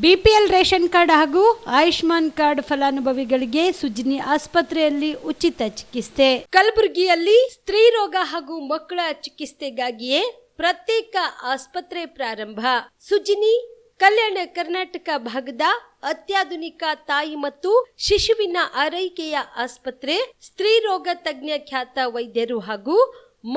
BPL ration card ಹಾಗೂ Ayushman card ಫಲಾನುಭವಿಗಳಿಗೆ ಸುಜ್ನಿ ಆಸ್ಪತ್ರೆಯಲ್ಲಿ ಉಚಿತ ಚಿಕಿತ್ಸೆ. ಕಲಬುರಗಿಯಲ್ಲಿ ಸ್ತ್ರೀ ರೋಗ ಹಾಗೂ ಮಕ್ಕಳ ಚಿಕಿತ್ಸೆಗಾಗಿಯೇ ಪ್ರತ್ಯೇಕ ಆಸ್ಪತ್ರೆ ಪ್ರಾರಂಭ. ಸುಜ್ನಿ ಕಲ್ಯಾಣ ಕರ್ನಾಟಕ ಭಾಗದ ಅತ್ಯಾಧುನಿಕ ತಾಯಿ ಮತ್ತು ಶಿಶುವಿನ ಆರೈಕೆಯ ಆಸ್ಪತ್ರೆ. ಸ್ತ್ರೀ ರೋಗ ತಜ್ಞ ಖ್ಯಾತ ವೈದ್ಯರು ಹಾಗೂ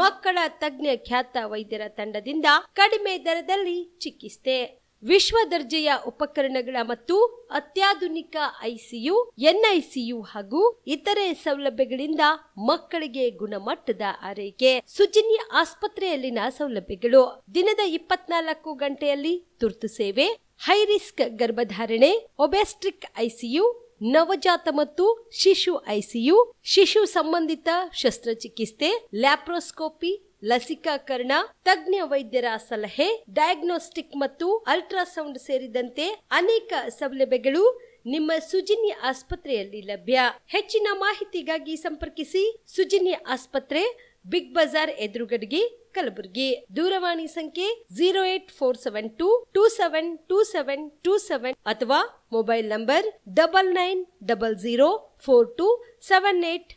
ಮಕ್ಕಳ ತಜ್ಞ ಖ್ಯಾತ ವೈದ್ಯರ ತಂಡದಿಂದ ಕಡಿಮೆ ದರದಲ್ಲಿ ಚಿಕಿತ್ಸೆ, ವಿಶ್ವ ದರ್ಜೆಯ ಉಪಕರಣಗಳ ಮತ್ತು ಅತ್ಯಾಧುನಿಕ ಐಸಿಯು, ಎನ್ಐಸಿಯು ಹಾಗೂ ಇತರೆ ಸೌಲಭ್ಯಗಳಿಂದ ಮಕ್ಕಳಿಗೆ ಗುಣಮಟ್ಟದ ಆರೈಕೆ. ಸುಜ್ನಿ ಆಸ್ಪತ್ರೆಯಲ್ಲಿನ ಸೌಲಭ್ಯಗಳು: ದಿನದ 24 ಗಂಟೆಯಲ್ಲಿ ತುರ್ತು ಸೇವೆ, ಹೈ ರಿಸ್ಕ್ ಗರ್ಭಧಾರಣೆ, ಒಬೆಸ್ಟ್ರಿಕ್ ಐಸಿಯು, ನವಜಾತ ಮತ್ತು ಶಿಶು ಐಸಿಯು, ಶಿಶು ಸಂಬಂಧಿತ ಶಸ್ತ್ರಚಿಕಿತ್ಸೆ, ಲ್ಯಾಪ್ರೋಸ್ಕೋಪಿ, ಲಸಿಕಾಕರಣ, ತಜ್ಞ ವೈದ್ಯರ ಸಲಹೆ, ಡಯಾಗ್ನೋಸ್ಟಿಕ್ ಮತ್ತು ಅಲ್ಟ್ರಾಸೌಂಡ್ ಸೇರಿದಂತೆ ಅನೇಕ ಸೌಲಭ್ಯಗಳು ನಿಮ್ಮ ಸುಜ್ನಿ ಆಸ್ಪತ್ರೆಯಲ್ಲಿ ಲಭ್ಯ. ಹೆಚ್ಚಿನ ಮಾಹಿತಿಗಾಗಿ ಸಂಪರ್ಕಿಸಿ ಸುಜ್ನಿ ಆಸ್ಪತ್ರೆ, ಬಿಗ್ ಬಜಾರ್ ಎದುರುಗಡೆಗೆ, ಕಲಬುರಗಿ. ದೂರವಾಣಿ ಸಂಖ್ಯೆ 08472727227 ಅಥವಾ mobile number 9900427814.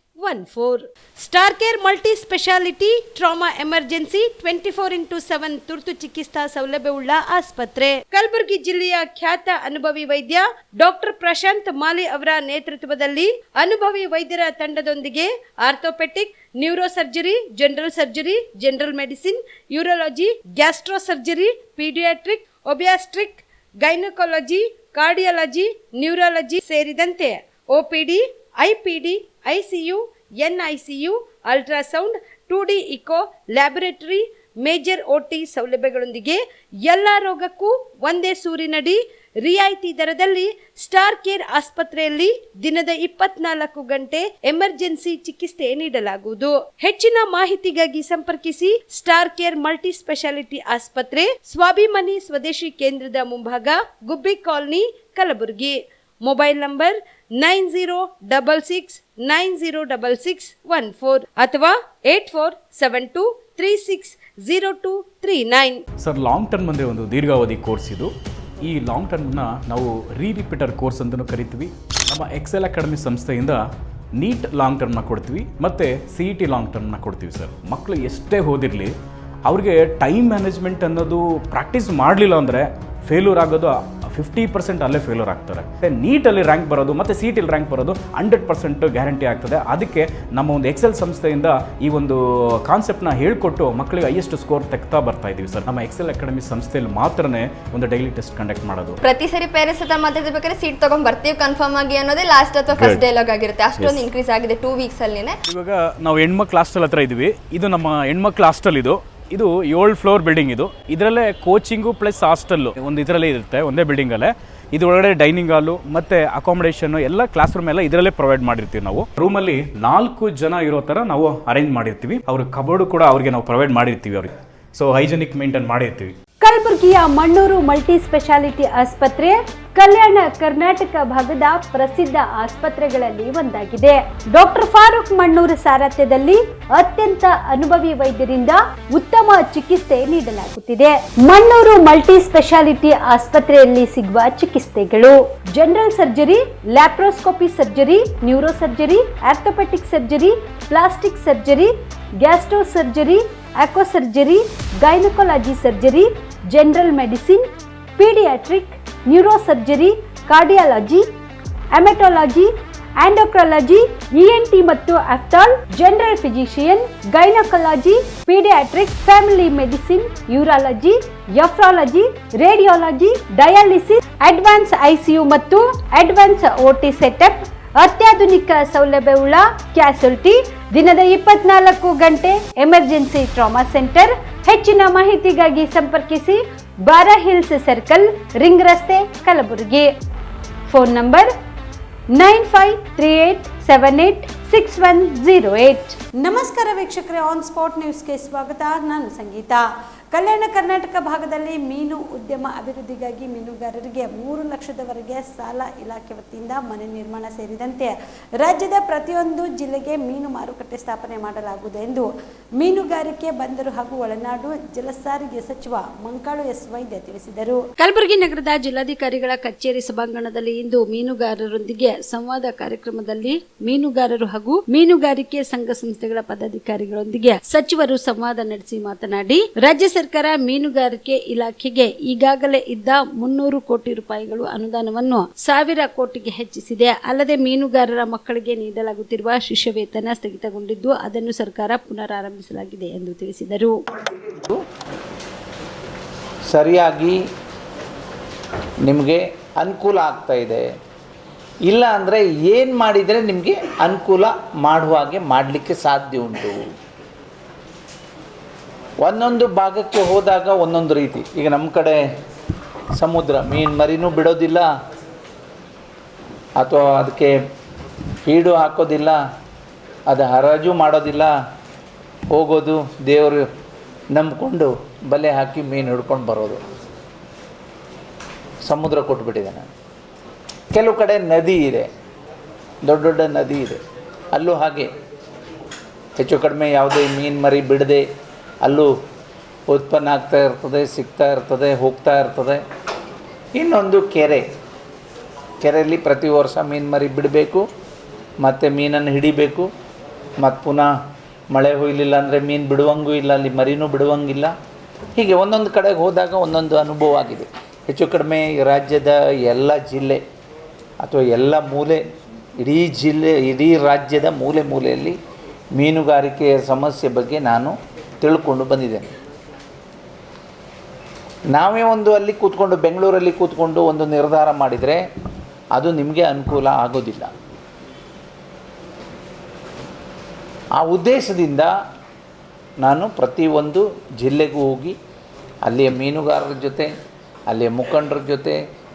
Star care multi speciality trauma emergency 24x7 ತುರ್ತು ಚಿಕಿತ್ಸಾ ಸೌಲಭ್ಯವುಳ್ಳ ಆಸ್ಪತ್ರೆ. ಕಲಬುರಗಿ ಜಿಲ್ಲೆಯ ಖ್ಯಾತ ಅನುಭವಿ ವೈದ್ಯ ಡಾಕ್ಟರ್ ಪ್ರಶಾಂತ್ ಮಾಲಿ ಅವರ ನೇತೃತ್ವದಲ್ಲಿ ಅನುಭವಿ ವೈದ್ಯರ ತಂಡದೊಂದಿಗೆ orthopaedic, neuro surgery, general surgery, general medicine, urology, gastro surgery, paediatric, obstetric, gynaecology, cardiology, neurology ಸೇರಿದಂತೆ OPD, IPD, ICU, NICU, ultrasound, 2D echo, laboratory, major OT ಸೌಲಭ್ಯಗಳೊಂದಿಗೆ ಎಲ್ಲ ರೋಗಕ್ಕೂ ಒಂದೇ ಸೂರಿನಡಿ ರಿಯಾಯಿತಿ ದರದಲ್ಲಿ ಸ್ಟಾರ್ ಕೇರ್ ಆಸ್ಪತ್ರೆಯಲ್ಲಿ ದಿನದ 24 ಗಂಟೆ ಎಮರ್ಜೆನ್ಸಿ ಚಿಕಿತ್ಸೆ ನೀಡಲಾಗುವುದು. ಹೆಚ್ಚಿನ ಮಾಹಿತಿಗಾಗಿ ಸಂಪರ್ಕಿಸಿ ಸ್ಟಾರ್ ಕೇರ್ ಮಲ್ಟಿ ಸ್ಪೆಷಾಲಿಟಿ ಆಸ್ಪತ್ರೆ, ಸ್ವಾಭಿಮಾನಿ ಸ್ವದೇಶಿ ಕೇಂದ್ರದ ಮುಂಭಾಗ, ಗುಬ್ಬಿ ಕಾಲನಿ, ಕಲಬುರಗಿ. ಮೊಬೈಲ್ ನಂಬರ್ 9066906614 ಅಥವಾ 8472360239. ಸರ್, ಲಾಂಗ್ ಟರ್ಮ್ ಅಂದರೆ ಒಂದು ದೀರ್ಘಾವಧಿ ಕೋರ್ಸ್ ಇದು. ಈ ಲಾಂಗ್ ಟರ್ಮ್ನ ನಾವು ರಿಪೀಟರ್ ಕೋರ್ಸ್ ಅಂತಲೂ ಕರಿತೀವಿ. ನಮ್ಮ ಎಕ್ಸೆಲ್ ಅಕಾಡೆಮಿ ಸಂಸ್ಥೆಯಿಂದ ನೀಟ್ ಲಾಂಗ್ ಟರ್ಮ್ನ ಕೊಡ್ತೀವಿ ಮತ್ತು CET ಲಾಂಗ್ ಟರ್ಮ್ನ ಕೊಡ್ತೀವಿ. ಸರ್, ಮಕ್ಕಳು ಎಷ್ಟೇ ಓದಿರಲಿ ಅವ್ರಿಗೆ ಟೈಮ್ ಮ್ಯಾನೇಜ್ಮೆಂಟ್ ಅನ್ನೋದು ಪ್ರಾಕ್ಟೀಸ್ ಮಾಡಲಿಲ್ಲ ಅಂದರೆ ಫೇಲ್ಯೂರ್ ಆಗೋದು 50% ಅಲ್ಲೇ ಫೇಲ್ಯೂರ್ ಆಗ್ತಾರೆ. ನೀಟಲ್ಲಿ ರ್ಯಾಂಕ್ ಬರೋದು ಮತ್ತು CETಲಿ ರ್ಯಾಂಕ್ ಬರೋದು 100% ಗ್ಯಾರಂಟಿ ಆಗ್ತದೆ. ಅದಕ್ಕೆ ನಮ್ಮ ಒಂದು ಎಕ್ಸೆಲ್ ಸಂಸ್ಥೆಯಿಂದ ಈ ಒಂದು ಕಾನ್ಸೆಪ್ಟ್ನ ಹೇಳ್ಕೊಟ್ಟು ಮಕ್ಕಳಿಗೆ ಹೈಯೆಸ್ಟ್ ಸ್ಕೋರ್ ತೆಗ್ತಾ ಬರ್ತಾ ಇದೀವಿ. ಸರ್, ನಮ್ಮ ಎಕ್ಸೆಲ್ ಅಕಾಡೆಮಿ ಸಂಸ್ಥೆಯಲ್ಲಿ ಮಾತ್ರನೇ ಒಂದು ಡೈಲಿ ಟೆಸ್ಟ್ ಕಂಡಕ್ಟ್ ಮಾಡೋದು. ಪ್ರತಿ ಸರಿ ಪೇರೆಂಟ್ಸ್ ಹತ್ರ ಮಾತಾಡ್ಬೇಕಾದ್ರೆ ಸೀಟ್ ತಗೊಂಡ್ ಬರ್ತೀವಿ ಕನ್ಫರ್ಮ್ ಆಗಿ ಅನ್ನೋದೇ ಲಾಸ್ಟ್ ಅಥವಾ ಫಸ್ಟ್ ಡೈಲಾಗ್ ಆಗಿರುತ್ತೆ. ಅಷ್ಟೊಂದು ಇನ್ಕ್ರೀಸ್ ಆಗಿದೆ 2 ವೀಕ್ಸ್ ಅಲ್ಲಿ. ಇವಾಗ ನಾವು ಹೆಣ್ಮಕ್ಳು ಹಾಸ್ಟೆಲ್ ಹತ್ರ ಇದೀವಿ. ಇದು ನಮ್ಮ ಹೆಣ್ಮಕ್ಳು ಹಾಸ್ಟೆಲ್. ಇದು 7 ಫ್ಲೋರ್ ಬಿಲ್ಡಿಂಗ್. ಇದರಲ್ಲೇ ಕೋಚಿಂಗು ಪ್ಲಸ್ ಹಾಸ್ಟೆಲ್ಲು ಒಂದು ಇದರಲ್ಲೇ ಇರುತ್ತೆ, ಒಂದೇ ಬಿಲ್ಡಿಂಗಲ್ಲೇ. ಇದರೊಳಗಡೆ ಡೈನಿಂಗ್ ಹಾಲು ಮತ್ತು ಅಕಾಮಿಡೇಷನ್ ಎಲ್ಲ ಕ್ಲಾಸ್ ರೂಮ್ ಎಲ್ಲ ಇದರಲ್ಲೇ ಪ್ರೊವೈಡ್ ಮಾಡಿರ್ತೀವಿ. ನಾವು ರೂಮಲ್ಲಿ 4 ಜನ ಇರೋ ಥರ ನಾವು ಅರೇಂಜ್ ಮಾಡಿರ್ತೀವಿ. ಅವ್ರ ಕಬೋರ್ಡು ಕೂಡ ಅವ್ರಿಗೆ ನಾವು ಪ್ರೊವೈಡ್ ಮಾಡಿರ್ತೀವಿ. ಅವ್ರಿಗೆ ಸೊ ಹೈಜೆನಿಕ್ ಮೇಂಟೈನ್ ಮಾಡಿರ್ತೀವಿ. ಕಲಬುರಗಿಯ ಮಣ್ಣೂರು ಮಲ್ಟಿ ಸ್ಪೆಷಾಲಿಟಿ ಆಸ್ಪತ್ರೆ ಕಲ್ಯಾಣ ಕರ್ನಾಟಕ ಭಾಗದ ಪ್ರಸಿದ್ಧ ಆಸ್ಪತ್ರೆಗಳಲ್ಲಿ ಒಂದಾಗಿದೆ. ಡಾಕ್ಟರ್ ಫಾರೂಕ್ ಮಣ್ಣೂರು ಸಾರಥ್ಯದಲ್ಲಿ ಅತ್ಯಂತ ಅನುಭವಿ ವೈದ್ಯರಿಂದ ಉತ್ತಮ ಚಿಕಿತ್ಸೆ ನೀಡಲಾಗುತ್ತಿದೆ. ಮಣ್ಣೂರು ಮಲ್ಟಿ ಸ್ಪೆಷಾಲಿಟಿ ಆಸ್ಪತ್ರೆಯಲ್ಲಿ ಸಿಗುವ ಚಿಕಿತ್ಸೆಗಳು: general surgery, laparoscopy surgery, neuro surgery, orthopaedic surgery, plastic surgery, gastro surgery, aqua surgery, gynaecology surgery, general medicine, paediatric, neuro surgery, cardiology, haematology, endocrinology, ENT ಮತ್ತು ophthal, general physician, gynaecology, paediatric, family medicine, urology, nephrology, radiology, dialysis, advance ICU ಮತ್ತು advance OT setup, ಅತ್ಯಾಧುನಿಕ ಸೌಲಭ್ಯವುಳ್ಳ ಕ್ಯಾಸುಲಿಟಿ, ದಿನದ 24 ಗಂಟೆ emergency trauma centre. ಹೆಚ್ಚಿನ ಮಾಹಿತಿಗಾಗಿ ಸಂಪರ್ಕಿಸಿ ಬಾರಾ hills circle, ring ರಸ್ತೆ, ಕಲಬುರಗಿ. Phone number 9538786108. ನಮಸ್ಕಾರ ವೀಕ್ಷಕರೇ, ಆನ್ ಸ್ಪಾಟ್ ನ್ಯೂಸ್ಗೆ ಸ್ವಾಗತ. ನಾನು ಸಂಗೀತ. ಕಲ್ಯಾಣ ಕರ್ನಾಟಕ ಭಾಗದಲ್ಲಿ ಮೀನು ಉದ್ಯಮ ಅಭಿವೃದ್ಧಿಗಾಗಿ ಮೀನುಗಾರರಿಗೆ 3 ಲಕ್ಷದವರೆಗೆ ಸಾಲ ಇಲಾಖೆ ವತಿಯಿಂದ ಮನೆ ನಿರ್ಮಾಣ ಸೇರಿದಂತೆ ರಾಜ್ಯದ ಪ್ರತಿಯೊಂದು ಜಿಲ್ಲೆಗೆ ಮೀನು ಮಾರುಕಟ್ಟೆ ಸ್ಥಾಪನೆ ಮಾಡಲಾಗುವುದು ಎಂದು ಮೀನುಗಾರಿಕೆ ಬಂದರು ಹಾಗೂ ಒಳನಾಡು ಜಲಸಾರಿಗೆ ಸಚಿವ ಮಂಕಾಳು ಎಸ್ ವೈದ್ಯ ತಿಳಿಸಿದರು. ಕಲಬುರಗಿ ನಗರದ ಜಿಲ್ಲಾಧಿಕಾರಿಗಳ ಕಚೇರಿ ಸಭಾಂಗಣದಲ್ಲಿ ಇಂದು ಮೀನುಗಾರರೊಂದಿಗೆ ಸಂವಾದ ಕಾರ್ಯಕ್ರಮದಲ್ಲಿ ಮೀನುಗಾರರು ಹಾಗೂ ಮೀನುಗಾರಿಕೆ ಸಂಘ ಸಂಸ್ಥೆಗಳ ಪದಾಧಿಕಾರಿಗಳೊಂದಿಗೆ ಸಚಿವರು ಸಂವಾದ ನಡೆಸಿ ಮಾತನಾಡಿ, ರಾಜ್ಯ ಸರ್ಕಾರ ಮೀನುಗಾರಿಕೆ ಇಲಾಖೆಗೆ ಈಗಾಗಲೇ ಇದ್ದ 300 ಕೋಟಿ ರೂಪಾಯಿಗಳು ಅನುದಾನವನ್ನು 1000 ಕೋಟಿಗೆ ಹೆಚ್ಚಿಸಿದೆ. ಅಲ್ಲದೆ ಮೀನುಗಾರರ ಮಕ್ಕಳಿಗೆ ನೀಡಲಾಗುತ್ತಿರುವ ಶಿಷ್ಯ ವೇತನ ಸ್ಥಗಿತಗೊಂಡಿದ್ದು ಅದನ್ನು ಸರ್ಕಾರ ಪುನರಾರಂಭಿಸಲಾಗಿದೆ ಎಂದು ತಿಳಿಸಿದರು. ಸರಿಯಾಗಿ ನಿಮಗೆ ಅನುಕೂಲ ಆಗ್ತಾ ಇದೆ. ಇಲ್ಲ ಅಂದರೆ ಏನು ಮಾಡಿದರೆ ನಿಮಗೆ ಅನುಕೂಲ ಮಾಡುವ ಹಾಗೆ ಮಾಡಲಿಕ್ಕೆ ಸಾಧ್ಯ ಉಂಟು. ಒಂದೊಂದು ಭಾಗಕ್ಕೆ ಹೋದಾಗ ಒಂದೊಂದು ರೀತಿ. ಈಗ ನಮ್ಮ ಕಡೆ ಸಮುದ್ರ ಮೀನು ಮರಿನೂ ಬಿಡೋದಿಲ್ಲ, ಅಥವಾ ಅದಕ್ಕೆ ಫೀಡು ಹಾಕೋದಿಲ್ಲ, ಅದು ಹರಾಜು ಮಾಡೋದಿಲ್ಲ. ಹೋಗೋದು ದೇವರು ನಂಬಿಕೊಂಡು ಬಲೆ ಹಾಕಿ ಮೀನು ಹಿಡ್ಕೊಂಡು ಬರೋದು. ಸಮುದ್ರ ಕೊಟ್ಬಿಟ್ಟಿದ್ದಾನೆ. ಕೆಲವು ಕಡೆ ನದಿ ಇದೆ, ದೊಡ್ಡ ದೊಡ್ಡ ನದಿ ಇದೆ, ಅಲ್ಲೂ ಹಾಗೆ ಹೆಚ್ಚು ಕಡಿಮೆ ಯಾವುದೇ ಮೀನು ಮರಿ ಬಿಡದೆ ಅಲ್ಲೂ ಉತ್ಪನ್ನ ಆಗ್ತಾ ಇರ್ತದೆ, ಸಿಗ್ತಾ ಇರ್ತದೆ, ಹೋಗ್ತಾ ಇರ್ತದೆ. ಇನ್ನೊಂದು ಕೆರೆಯಲ್ಲಿ ಪ್ರತಿ ವರ್ಷ ಮೀನು ಮರಿ ಬಿಡಬೇಕು, ಮತ್ತು ಮೀನನ್ನು ಹಿಡಿಬೇಕು, ಮತ್ತು ಪುನಃ ಮಳೆ ಹೊಯ್ಲಿಲ್ಲ ಅಂದರೆ ಮೀನು ಬಿಡುವಂಗೂ ಇಲ್ಲ, ಅಲ್ಲಿ ಮರಿನೂ ಬಿಡುವಂಗಿಲ್ಲ. ಹೀಗೆ ಒಂದೊಂದು ಕಡೆಗೆ ಹೋದಾಗ ಒಂದೊಂದು ಅನುಭವ ಆಗಿದೆ. ಹೆಚ್ಚು ಕಡಿಮೆ ರಾಜ್ಯದ ಎಲ್ಲ ಜಿಲ್ಲೆ ಅಥವಾ ಎಲ್ಲ ಮೂಲೆ, ಇಡೀ ರಾಜ್ಯದ ಮೂಲೆ ಮೂಲೆಯಲ್ಲಿ ಮೀನುಗಾರಿಕೆಯ ಸಮಸ್ಯೆ ಬಗ್ಗೆ ನಾನು ತಿಳ್ಕೊಂಡು ಬಂದಿದ್ದೇನೆ. ನಾವೇ ಅಲ್ಲಿ ಕೂತ್ಕೊಂಡು ಬೆಂಗಳೂರಲ್ಲಿ ಕೂತ್ಕೊಂಡು ಒಂದು ನಿರ್ಧಾರ ಮಾಡಿದರೆ ಅದು ನಿಮಗೆ ಅನುಕೂಲ ಆಗೋದಿಲ್ಲ. ಆ ಉದ್ದೇಶದಿಂದ ನಾನು ಪ್ರತಿಯೊಂದು ಜಿಲ್ಲೆಗೂ ಹೋಗಿ ಅಲ್ಲಿಯ ಮೀನುಗಾರರ ಜೊತೆ, ಅಲ್ಲಿಯ ಮುಖಂಡರ ಜೊತೆ,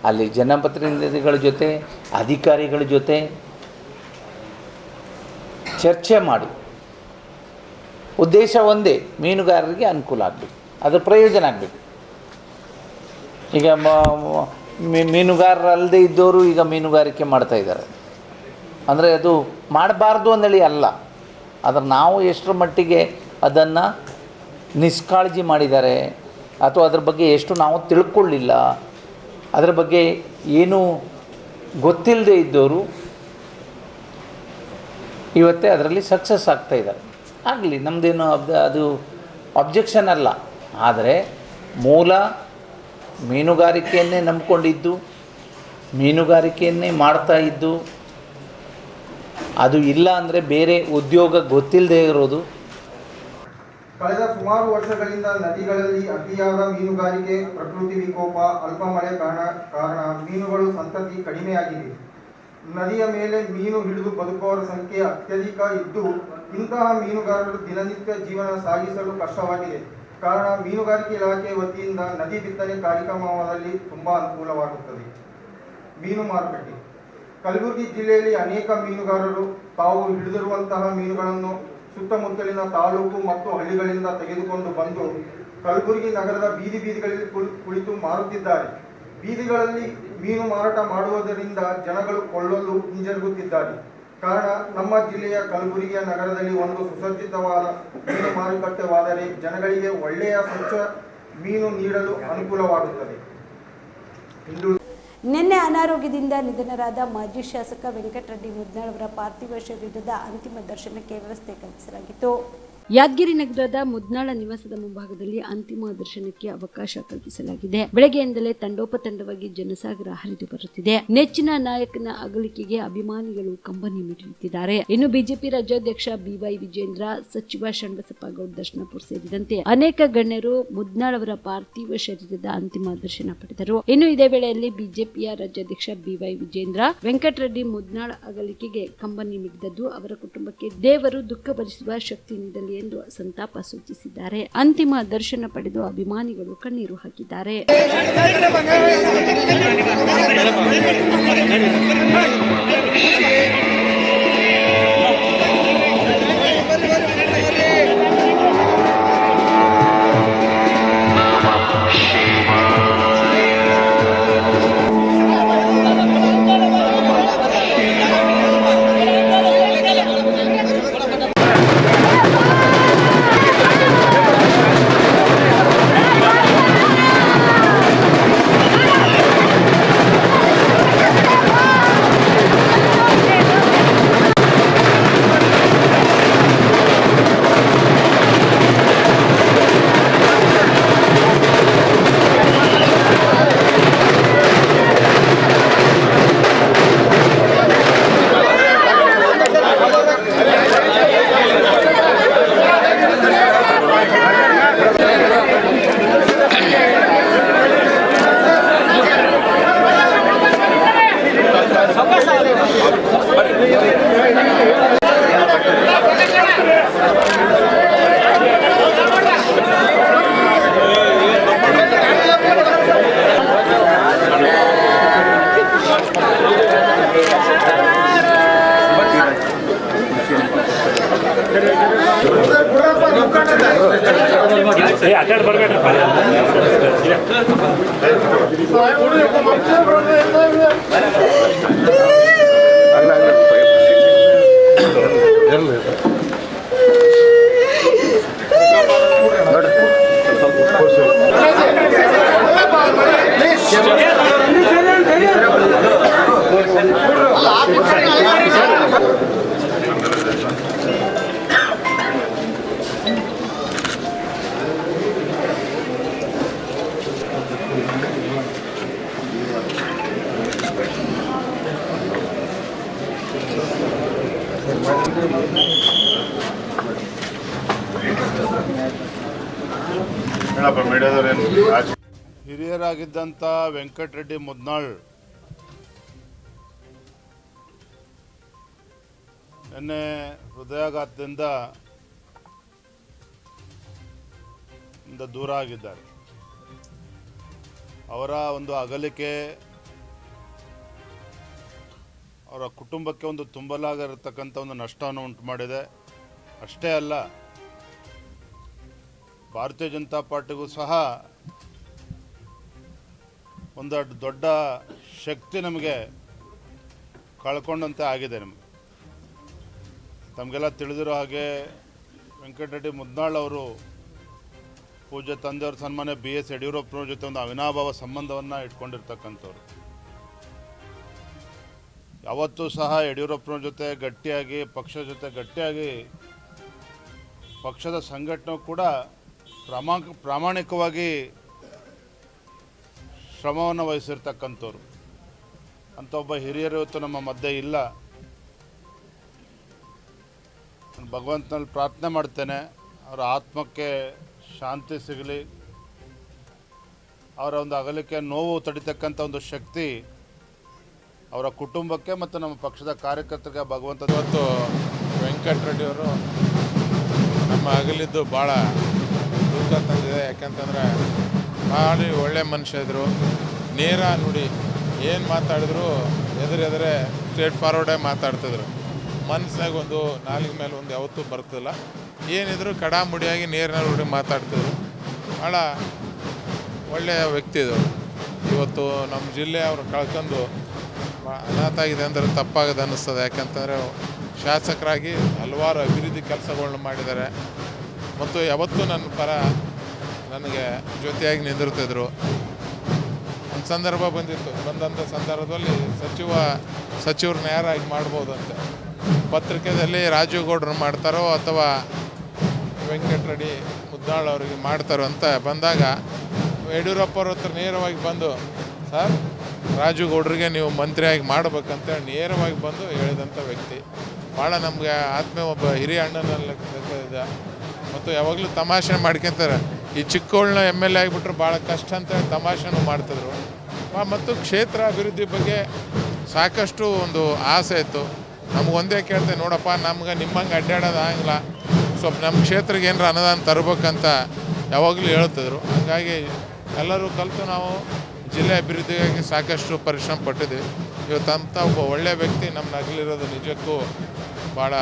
ಅಲ್ಲಿ ಜನಪ್ರತಿನಿಧಿಗಳ ಜೊತೆ, ಅಧಿಕಾರಿಗಳ ಜೊತೆ ಚರ್ಚೆ ಮಾಡಿ, ಉದ್ದೇಶ ಒಂದೇ, ಮೀನುಗಾರರಿಗೆ ಅನುಕೂಲ ಆಗಬೇಕು, ಅದರ ಪ್ರಯೋಜನ ಆಗಬೇಕು. ಈಗ ಮೀನುಗಾರರಲ್ಲದೆ ಇದ್ದವರು ಈಗ ಮೀನುಗಾರಿಕೆ ಮಾಡ್ತಾಯಿದ್ದಾರೆ. ಅಂದರೆ ಅದು ಮಾಡಬಾರ್ದು ಅಂದೇಳಿ ಅಲ್ಲ, ಆದರೆ ನಾವು ಎಷ್ಟರ ಮಟ್ಟಿಗೆ ಅದನ್ನು ನಿಷ್ಕಾಳಜಿ ಮಾಡಿದ್ದಾರೆ ಅಥವಾ ಅದ್ರ ಬಗ್ಗೆ ಎಷ್ಟು ನಾವು ತಿಳ್ಕೊಳ್ಳಿಲ್ಲ, ಅದರ ಬಗ್ಗೆ ಏನೂ ಗೊತ್ತಿಲ್ಲದೆ ಇದ್ದವರು ಇವತ್ತೇ ಅದರಲ್ಲಿ ಸಕ್ಸಸ್ ಆಗ್ತಾಯಿದ್ದಾರೆ. ಆಗಲಿ, ನಮ್ಮದೇನು ಅದು ಅಬ್ಜೆಕ್ಷನ್ ಅಲ್ಲ. ಆದರೆ ಮೂಲ ಮೀನುಗಾರಿಕೆಯನ್ನೇ ನಂಬಿಕೊಂಡಿದ್ದು, ಮೀನುಗಾರಿಕೆಯನ್ನೇ ಮಾಡ್ತಾ ಇದ್ದು, ಅದು ಇಲ್ಲ ಅಂದರೆ ಬೇರೆ ಉದ್ಯೋಗ ಗೊತ್ತಿಲ್ಲದೆ ಇರೋದು. ಕಳೆದ ಸುಮಾರು ವರ್ಷಗಳಿಂದ ನದಿಗಳಲ್ಲಿ ಅತಿಯಾದ ಮೀನುಗಾರಿಕೆ, ಪ್ರಕೃತಿ ವಿಕೋಪ, ಅಲ್ಪ ಮಳೆ ಕಾರಣ ಮೀನುಗಳು ಸಂತತಿ ಕಡಿಮೆಯಾಗಿದೆ. ನದಿಯ ಮೇಲೆ ಮೀನು ಹಿಡಿದು ಬದುಕುವವರ ಸಂಖ್ಯೆ ಅತ್ಯಧಿಕ ಇದ್ದು, ಇಂತಹ ಮೀನುಗಾರರು ದಿನನಿತ್ಯ ಜೀವನ ಸಾಗಿಸಲು ಕಷ್ಟವಾಗಿದೆ. ಕಾರಣ ಮೀನುಗಾರಿಕೆ ಇಲಾಖೆ ವತಿಯಿಂದ ನದಿ ಬಿತ್ತನೆ ಕಾರ್ಯಕ್ರಮದಲ್ಲಿ ತುಂಬ ಅನುಕೂಲವಾಗುತ್ತದೆ. ಮೀನು ಮಾರುಕಟ್ಟೆ. ಕಲಬುರಗಿ ಜಿಲ್ಲೆಯಲ್ಲಿ ಅನೇಕ ಮೀನುಗಾರರು ತಾವು ಹಿಡಿದಿರುವಂತಹ ಮೀನುಗಳನ್ನು ಸುತ್ತಮುತ್ತಲಿನ ತಾಲೂಕು ಮತ್ತು ಹಳ್ಳಿಗಳಿಂದ ತೆಗೆದುಕೊಂಡು ಬಂದು ಕಲಬುರಗಿ ನಗರದ ಬೀದಿಗಳಲ್ಲಿ ಕುಳಿತು ಮಾರುತ್ತಿದ್ದಾರೆ. ಬೀದಿಗಳಲ್ಲಿ ಮೀನು ಮಾರಾಟ ಮಾಡುವುದರಿಂದ ಜನಗಳು ಕೊಳ್ಳಲು ಹಿಂಜರುಗುತ್ತಿದ್ದಾರೆ. ಕಾರಣ ನಮ್ಮ ಜಿಲ್ಲೆಯ ಕಲಬುರಗಿಯ ನಗರದಲ್ಲಿ ಒಂದು ಸುಸಜ್ಜಿತವಾದ ಮೀನು ಮಾರುಕಟ್ಟೆವಾದರೆ ಜನಗಳಿಗೆ ಒಳ್ಳೆಯ ಸ್ವಚ್ಛ ಮೀನು ನೀಡಲು ಅನುಕೂಲವಾಗುತ್ತದೆ. ನಿನ್ನೆ ಅನಾರೋಗ್ಯದಿಂದ ನಿಧನರಾದ ಮಾಜಿ ಶಾಸಕ ವೆಂಕಟರೆಡ್ಡಿ ಮುದ್ನಾಳ್ ಅವರ ಪಾರ್ಥಿವ ಶರೀರದ ಅಂತಿಮ ದರ್ಶನಕ್ಕೆ ವ್ಯವಸ್ಥೆ ಕಲ್ಪಿಸಲಾಗಿತ್ತು. ಯಾದಗಿರಿ ನಗರದ ಮುದ್ನಾಳ ನಿವಾಸದ ಮುಂಭಾಗದಲ್ಲಿ ಅಂತಿಮ ದರ್ಶನಕ್ಕೆ ಅವಕಾಶ ಕಲ್ಪಿಸಲಾಗಿದೆ. ಬೆಳಗ್ಗೆಯಿಂದಲೇ ತಂಡೋಪತಂಡವಾಗಿ ಜನಸಾಗರ ಹರಿದು ಬರುತ್ತಿದೆ. ನೆಚ್ಚಿನ ನಾಯಕನ ಅಗಲಿಕೆಗೆ ಅಭಿಮಾನಿಗಳು ಕಂಬನಿ ಮಿಡಿಯುತ್ತಿದ್ದಾರೆ. ಇನ್ನು ಬಿಜೆಪಿ ರಾಜ್ಯಾಧ್ಯಕ್ಷ ಬಿವೈ ವಿಜೇಂದ್ರ, ಸಚಿವ ಶರಣಬಸಪ್ಪ ಗೌಡ ದರ್ಶನಪುರ್ ಸೇರಿದಂತೆ ಅನೇಕ ಗಣ್ಯರು ಮುದ್ನಾಳ್ ಅವರ ಪಾರ್ಥಿವ ಶರೀರದ ಅಂತಿಮ ದರ್ಶನ ಪಡೆದರು. ಇನ್ನು ಇದೇ ವೇಳೆಯಲ್ಲಿ ಬಿಜೆಪಿಯ ರಾಜ್ಯಾಧ್ಯಕ್ಷ ಬಿವೈ ವಿಜೇಂದ್ರ, ವೆಂಕಟರೆಡ್ಡಿ ಮುದ್ನಾಳ್ ಅಗಲಿಕೆಗೆ ಕಂಬನಿ ಮಿಡಿದದ್ದು ಅವರ ಕುಟುಂಬಕ್ಕೆ ದೇವರು ದುಃಖ ಭರಿಸುವ ಶಕ್ತಿ ನೀಡಲಿ ಎಂದು ಸಂತಾಪ ಸೂಚಿಸಿದ್ದಾರೆ. ಅಂತಿಮ ದರ್ಶನ ಪಡೆದು ಅಭಿಮಾನಿಗಳು ಕಣ್ಣೀರು ಹಾಕಿದ್ದಾರೆ. ಹಿರಿಯರಾಗಿದ್ದಂಥ ವೆಂಕಟರೆಡ್ಡಿ ಮುದ್ನಾಳ್ ನಿನ್ನೆ ಹೃದಯಾಘಾತದಿಂದ ದೂರ ಆಗಿದ್ದಾರೆ. ಅವರ ಒಂದು ಅಗಲಿಕೆ ಅವರ ಕುಟುಂಬಕ್ಕೆ ಒಂದು ತುಂಬಲಾಗಿರತಕ್ಕಂಥ ಒಂದು ನಷ್ಟವನ್ನು ಉಂಟು ಮಾಡಿದೆ. ಅಷ್ಟೇ ಅಲ್ಲ, ಭಾರತೀಯ ಜನತಾ ಪಾರ್ಟಿಗೂ ಸಹ ಒಂದು ದೊಡ್ಡ ಶಕ್ತಿ ನಮಗೆ ಕಳ್ಕೊಂಡಂತೆ ಆಗಿದೆ. ತಮಗೆಲ್ಲ ತಿಳಿದಿರೋ ಹಾಗೆ ವೆಂಕಟರೆಡ್ಡಿ ಮುದ್ನಾಳ್ ಅವರು ಪೂಜ್ಯ ತಂದೆಯವ್ರ ಸನ್ಮಾನ್ಯ BS ಯಡಿಯೂರಪ್ಪನವ್ರ ಜೊತೆ ಒಂದು ಅವಿನಾಭಾವ ಸಂಬಂಧವನ್ನು ಇಟ್ಕೊಂಡಿರ್ತಕ್ಕಂಥವ್ರು. ಯಾವತ್ತೂ ಸಹ ಯಡಿಯೂರಪ್ಪನವ್ರ ಜೊತೆ ಗಟ್ಟಿಯಾಗಿ, ಪಕ್ಷದ ಜೊತೆ ಗಟ್ಟಿಯಾಗಿ ಪಕ್ಷದ ಸಂಘಟನೆ ಕೂಡ ಪ್ರಾಮಾಣಿಕವಾಗಿ ಶ್ರಮವನ್ನು ವಹಿಸಿರ್ತಕ್ಕಂಥವ್ರು. ಅಂಥ ಒಬ್ಬ ಹಿರಿಯರು ಇವತ್ತು ನಮ್ಮ ಮಧ್ಯೆ ಇಲ್ಲ. ನಾನು ಭಗವಂತನಲ್ಲಿ ಪ್ರಾರ್ಥನೆ ಮಾಡ್ತೇನೆ, ಅವರ ಆತ್ಮಕ್ಕೆ ಶಾಂತಿ ಸಿಗಲಿ, ಅವರ ಒಂದು ಅಗಲಿಕೆ ನೋವು ತಡಿತಕ್ಕಂಥ ಒಂದು ಶಕ್ತಿ ಅವರ ಕುಟುಂಬಕ್ಕೆ ಮತ್ತು ನಮ್ಮ ಪಕ್ಷದ ಕಾರ್ಯಕರ್ತರಿಗೆ ಭಗವಂತ. ಇವತ್ತು ವೆಂಕಟರೆಡ್ಡಿಯವರು ನಮ್ಮ ಅಗಲಿದ್ದು ಭಾಳ ದುಃಖ ತಂದಿದೆ. ಯಾಕಂತಂದರೆ ಭಾಳ ಒಳ್ಳೆ ಮನುಷ್ಯ ಇದ್ದರು, ನೇರ ನುಡಿ, ಏನು ಮಾತಾಡಿದ್ರು ಎದುರೆದುರೇ ಸ್ಟ್ರೇಟ್ ಫಾರ್ವರ್ಡೇ ಮಾತಾಡ್ತಿದ್ರು. ಮನಸ್ಸಿನಾಗ ಒಂದು ನಾಲಿಗೆ ಮೇಲೆ ಒಂದು ಯಾವತ್ತೂ ಬರ್ತಿಲ್ಲ. ಏನಿದ್ರು ಕಡಾಮುಡಿಯಾಗಿ ನೇರ ನುಡಿ ಮಾತಾಡ್ತಿದ್ರು. ಭಾಳ ಒಳ್ಳೆಯ ವ್ಯಕ್ತಿ ಇದು. ಇವತ್ತು ನಮ್ಮ ಜಿಲ್ಲೆ ಅವರು ಕಳ್ಕೊಂಡು ಅನಾಥ ಆಗಿದೆ ಅಂದರೆ ತಪ್ಪಾಗದು ಅನ್ನಿಸ್ತದೆ. ಯಾಕಂತಂದರೆ ಶಾಸಕರಾಗಿ ಹಲವಾರು ಅಭಿವೃದ್ಧಿ ಕೆಲಸಗಳನ್ನ ಮಾಡಿದ್ದಾರೆ ಮತ್ತು ಯಾವತ್ತೂ ನನ್ನ ಪರ ನನಗೆ ಜೊತೆಯಾಗಿ ನಿಂದಿರ್ತಿದ್ರು. ಒಂದು ಸಂದರ್ಭ ಬಂದಂಥ ಸಂದರ್ಭದಲ್ಲಿ ಸಚಿವರನ್ನ ಯಾರಾಗಿ ಮಾಡ್ಬೋದು ಅಂತ ಪತ್ರಿಕೆಯಲ್ಲಿ ರಾಜೀವ್ ಗೌಡ್ರು ಮಾಡ್ತಾರೋ ಅಥವಾ ವೆಂಕಟರೆಡ್ಡಿ ಮುದ್ನಾಳ್ ಅವರಿಗೆ ಮಾಡ್ತಾರೋ ಅಂತ ಬಂದಾಗ ಯಡಿಯೂರಪ್ಪವ್ರ ಹತ್ರ ನೇರವಾಗಿ ಬಂದು, ಸರ್ ರಾಜೀವ್ ಗೌಡ್ರಿಗೆ ನೀವು ಮಂತ್ರಿಯಾಗಿ ಮಾಡ್ಬೇಕಂತೇಳಿ ನೇರವಾಗಿ ಬಂದು ಹೇಳಿದಂಥ ವ್ಯಕ್ತಿ. ಭಾಳ ನಮಗೆ ಆತ್ಮೀಯ ಒಬ್ಬ ಹಿರಿಯ ಅಣ್ಣನಲ್ಲಿ ಇದೆ. ಮತ್ತು ಯಾವಾಗಲೂ ತಮಾಷೆ ಮಾಡ್ಕೊತಾರೆ. ಈ ಚಿಕ್ಕವಳನ್ನ MLA ಆಗಿಬಿಟ್ರೆ ಭಾಳ ಕಷ್ಟ ಅಂತೇಳಿ ತಮಾಷೆನೂ ಮಾಡ್ತಿದ್ರು. ಮತ್ತು ಕ್ಷೇತ್ರ ಅಭಿವೃದ್ಧಿ ಬಗ್ಗೆ ಸಾಕಷ್ಟು ಒಂದು ಆಸೆ ಇತ್ತು. ನಮ್ಗೆ ಒಂದೇ ಕೇಳ್ತೇವೆ, ನೋಡಪ್ಪ ನಮ್ಗೆ ನಿಮ್ಮಂಗೆ ಅಡ್ಡಾಡೋದು ಆಗಿಲ್ಲ, ಸ್ವಲ್ಪ ನಮ್ಮ ಕ್ಷೇತ್ರಕ್ಕೆ ಏನಾರ ಅನುದಾನ ತರಬೇಕಂತ ಯಾವಾಗಲೂ ಹೇಳ್ತಿದ್ರು. ಹಾಗಾಗಿ ಎಲ್ಲರೂ ಕಲಿತು ನಾವು ಜಿಲ್ಲೆ ಅಭಿವೃದ್ಧಿಗಾಗಿ ಸಾಕಷ್ಟು ಪರಿಶ್ರಮ ಪಟ್ಟಿದ್ವಿ. ಇವತ್ತಂಥ ಒಬ್ಬ ಒಳ್ಳೆಯ ವ್ಯಕ್ತಿ ನಮ್ಮ ನಗಲಿರೋದು ನಿಜಕ್ಕೂ ಭಾಳ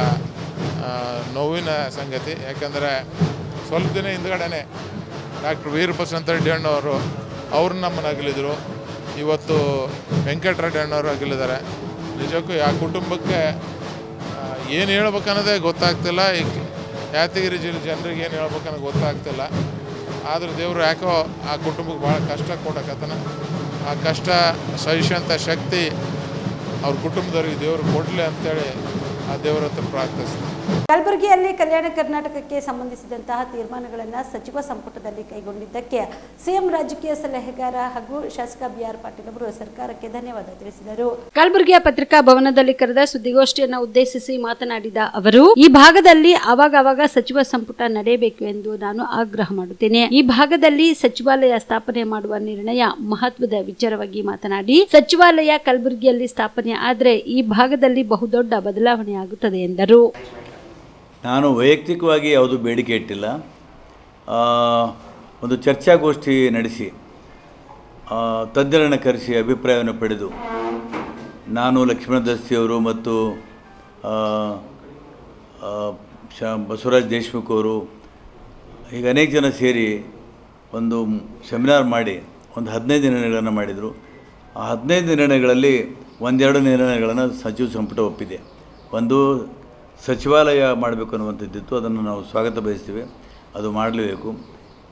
ನೋವಿನ ಸಂಗತಿ. ಯಾಕಂದರೆ ಸ್ವಲ್ಪ ದಿನ ಹಿಂದ್ಗಡೆ ಡಾಕ್ಟರ್ ವೀರಪ್ರಸಾದ್ ರೆಡ್ಡಿ ಅಣ್ಣವರು ಅವ್ರು ನಮ್ಮನ್ನು ಅಗಲಿದ್ರು. ಇವತ್ತು ವೆಂಕಟರೆಡ್ಡಿ ಅಣ್ಣವರು ಅಗಲಿದ್ದಾರೆ. ನಿಜಕ್ಕೂ ಆ ಕುಟುಂಬಕ್ಕೆ ಏನು ಹೇಳ್ಬೇಕನ್ನೋದೇ ಗೊತ್ತಾಗ್ತಿಲ್ಲ. ಈ ಯಾದಗಿರಿ ಜಿಲ್ಲೆ ಜನರಿಗೆ ಏನು ಹೇಳ್ಬೇಕನ್ನೋದು ಗೊತ್ತಾಗ್ತಿಲ್ಲ. ಆದರೂ ದೇವರು ಯಾಕೋ ಆ ಕುಟುಂಬಕ್ಕೆ ಭಾಳ ಕಷ್ಟ ಕೊಡಕತ್ತಾನ. ಆ ಕಷ್ಟ ಸಹಿಸೋಂಥ ಶಕ್ತಿ ಅವ್ರ ಕುಟುಂಬದವ್ರಿಗೆ ದೇವರು ಕೊಡಲಿ ಅಂತೇಳಿ ಆ ದೇವರ ಹತ್ರ ಪ್ರಾರ್ಥಿಸ್ತೀನಿ. ಕಲಬುರಗಿಯಲ್ಲಿ ಕಲ್ಯಾಣ ಕರ್ನಾಟಕಕ್ಕೆ ಸಂಬಂಧಿಸಿದಂತಹ ತೀರ್ಮಾನಗಳನ್ನು ಸಚಿವ ಸಂಪುಟದಲ್ಲಿ ಕೈಗೊಂಡಿದ್ದಕ್ಕೆ ಸಿಎಂ ರಾಜಕೀಯ ಸಲಹೆಗಾರ ಹಾಗೂ ಶಾಸಕ BR ಪಾಟೀಲ್ ಅವರು ಸರ್ಕಾರಕ್ಕೆ ಧನ್ಯವಾದ ತಿಳಿಸಿದರು. ಕಲಬುರಗಿಯ ಪತ್ರಿಕಾ ಭವನದಲ್ಲಿ ಕರೆದ ಸುದ್ದಿಗೋಷ್ಠಿಯನ್ನು ಉದ್ದೇಶಿಸಿ ಮಾತನಾಡಿದ ಅವರು, ಈ ಭಾಗದಲ್ಲಿ ಆವಾಗ ಸಚಿವ ಸಂಪುಟ ನಡೆಯಬೇಕು ಎಂದು ನಾನು ಆಗ್ರಹ ಮಾಡುತ್ತೇನೆ. ಈ ಭಾಗದಲ್ಲಿ ಸಚಿವಾಲಯ ಸ್ಥಾಪನೆ ಮಾಡುವ ನಿರ್ಣಯ ಮಹತ್ವದ ವಿಚಾರವಾಗಿ ಮಾತನಾಡಿ, ಸಚಿವಾಲಯ ಕಲಬುರಗಿಯಲ್ಲಿ ಸ್ಥಾಪನೆ ಆದರೆ ಈ ಭಾಗದಲ್ಲಿ ಬಹುದೊಡ್ಡ ಬದಲಾವಣೆ ಆಗುತ್ತದೆ ಎಂದರು. ನಾನು ವೈಯಕ್ತಿಕವಾಗಿ ಯಾವುದೂ ಬೇಡಿಕೆ ಇಟ್ಟಿಲ್ಲ. ಒಂದು ಚರ್ಚಾಗೋಷ್ಠಿ ನಡೆಸಿ ತಜ್ಞರನ್ನು ಕರೆಸಿ ಅಭಿಪ್ರಾಯವನ್ನು ಪಡೆದು ನಾನು, ಲಕ್ಷ್ಮಣ ದಸ್ತಿಯವರು ಮತ್ತು ಬಸವರಾಜ್ ದೇಶಮುಖ್ ಅವರು, ಈಗ ಅನೇಕ ಜನ ಸೇರಿ ಒಂದು ಸೆಮಿನಾರ್ ಮಾಡಿ ಒಂದು 15 ನಿರ್ಣಯಗಳನ್ನು ಮಾಡಿದರು. ಆ 15 ನಿರ್ಣಯಗಳಲ್ಲಿ 1-2 ನಿರ್ಣಯಗಳನ್ನು ಸಚಿವ ಸಂಪುಟ ಒಪ್ಪಿದೆ. ಒಂದು ಸಚಿವಾಲಯ ಮಾಡಬೇಕು ಅನ್ನುವಂಥದ್ದಿತ್ತು, ಅದನ್ನು ನಾವು ಸ್ವಾಗತ ಬಯಸ್ತೀವಿ, ಅದು ಮಾಡಲೇಬೇಕು.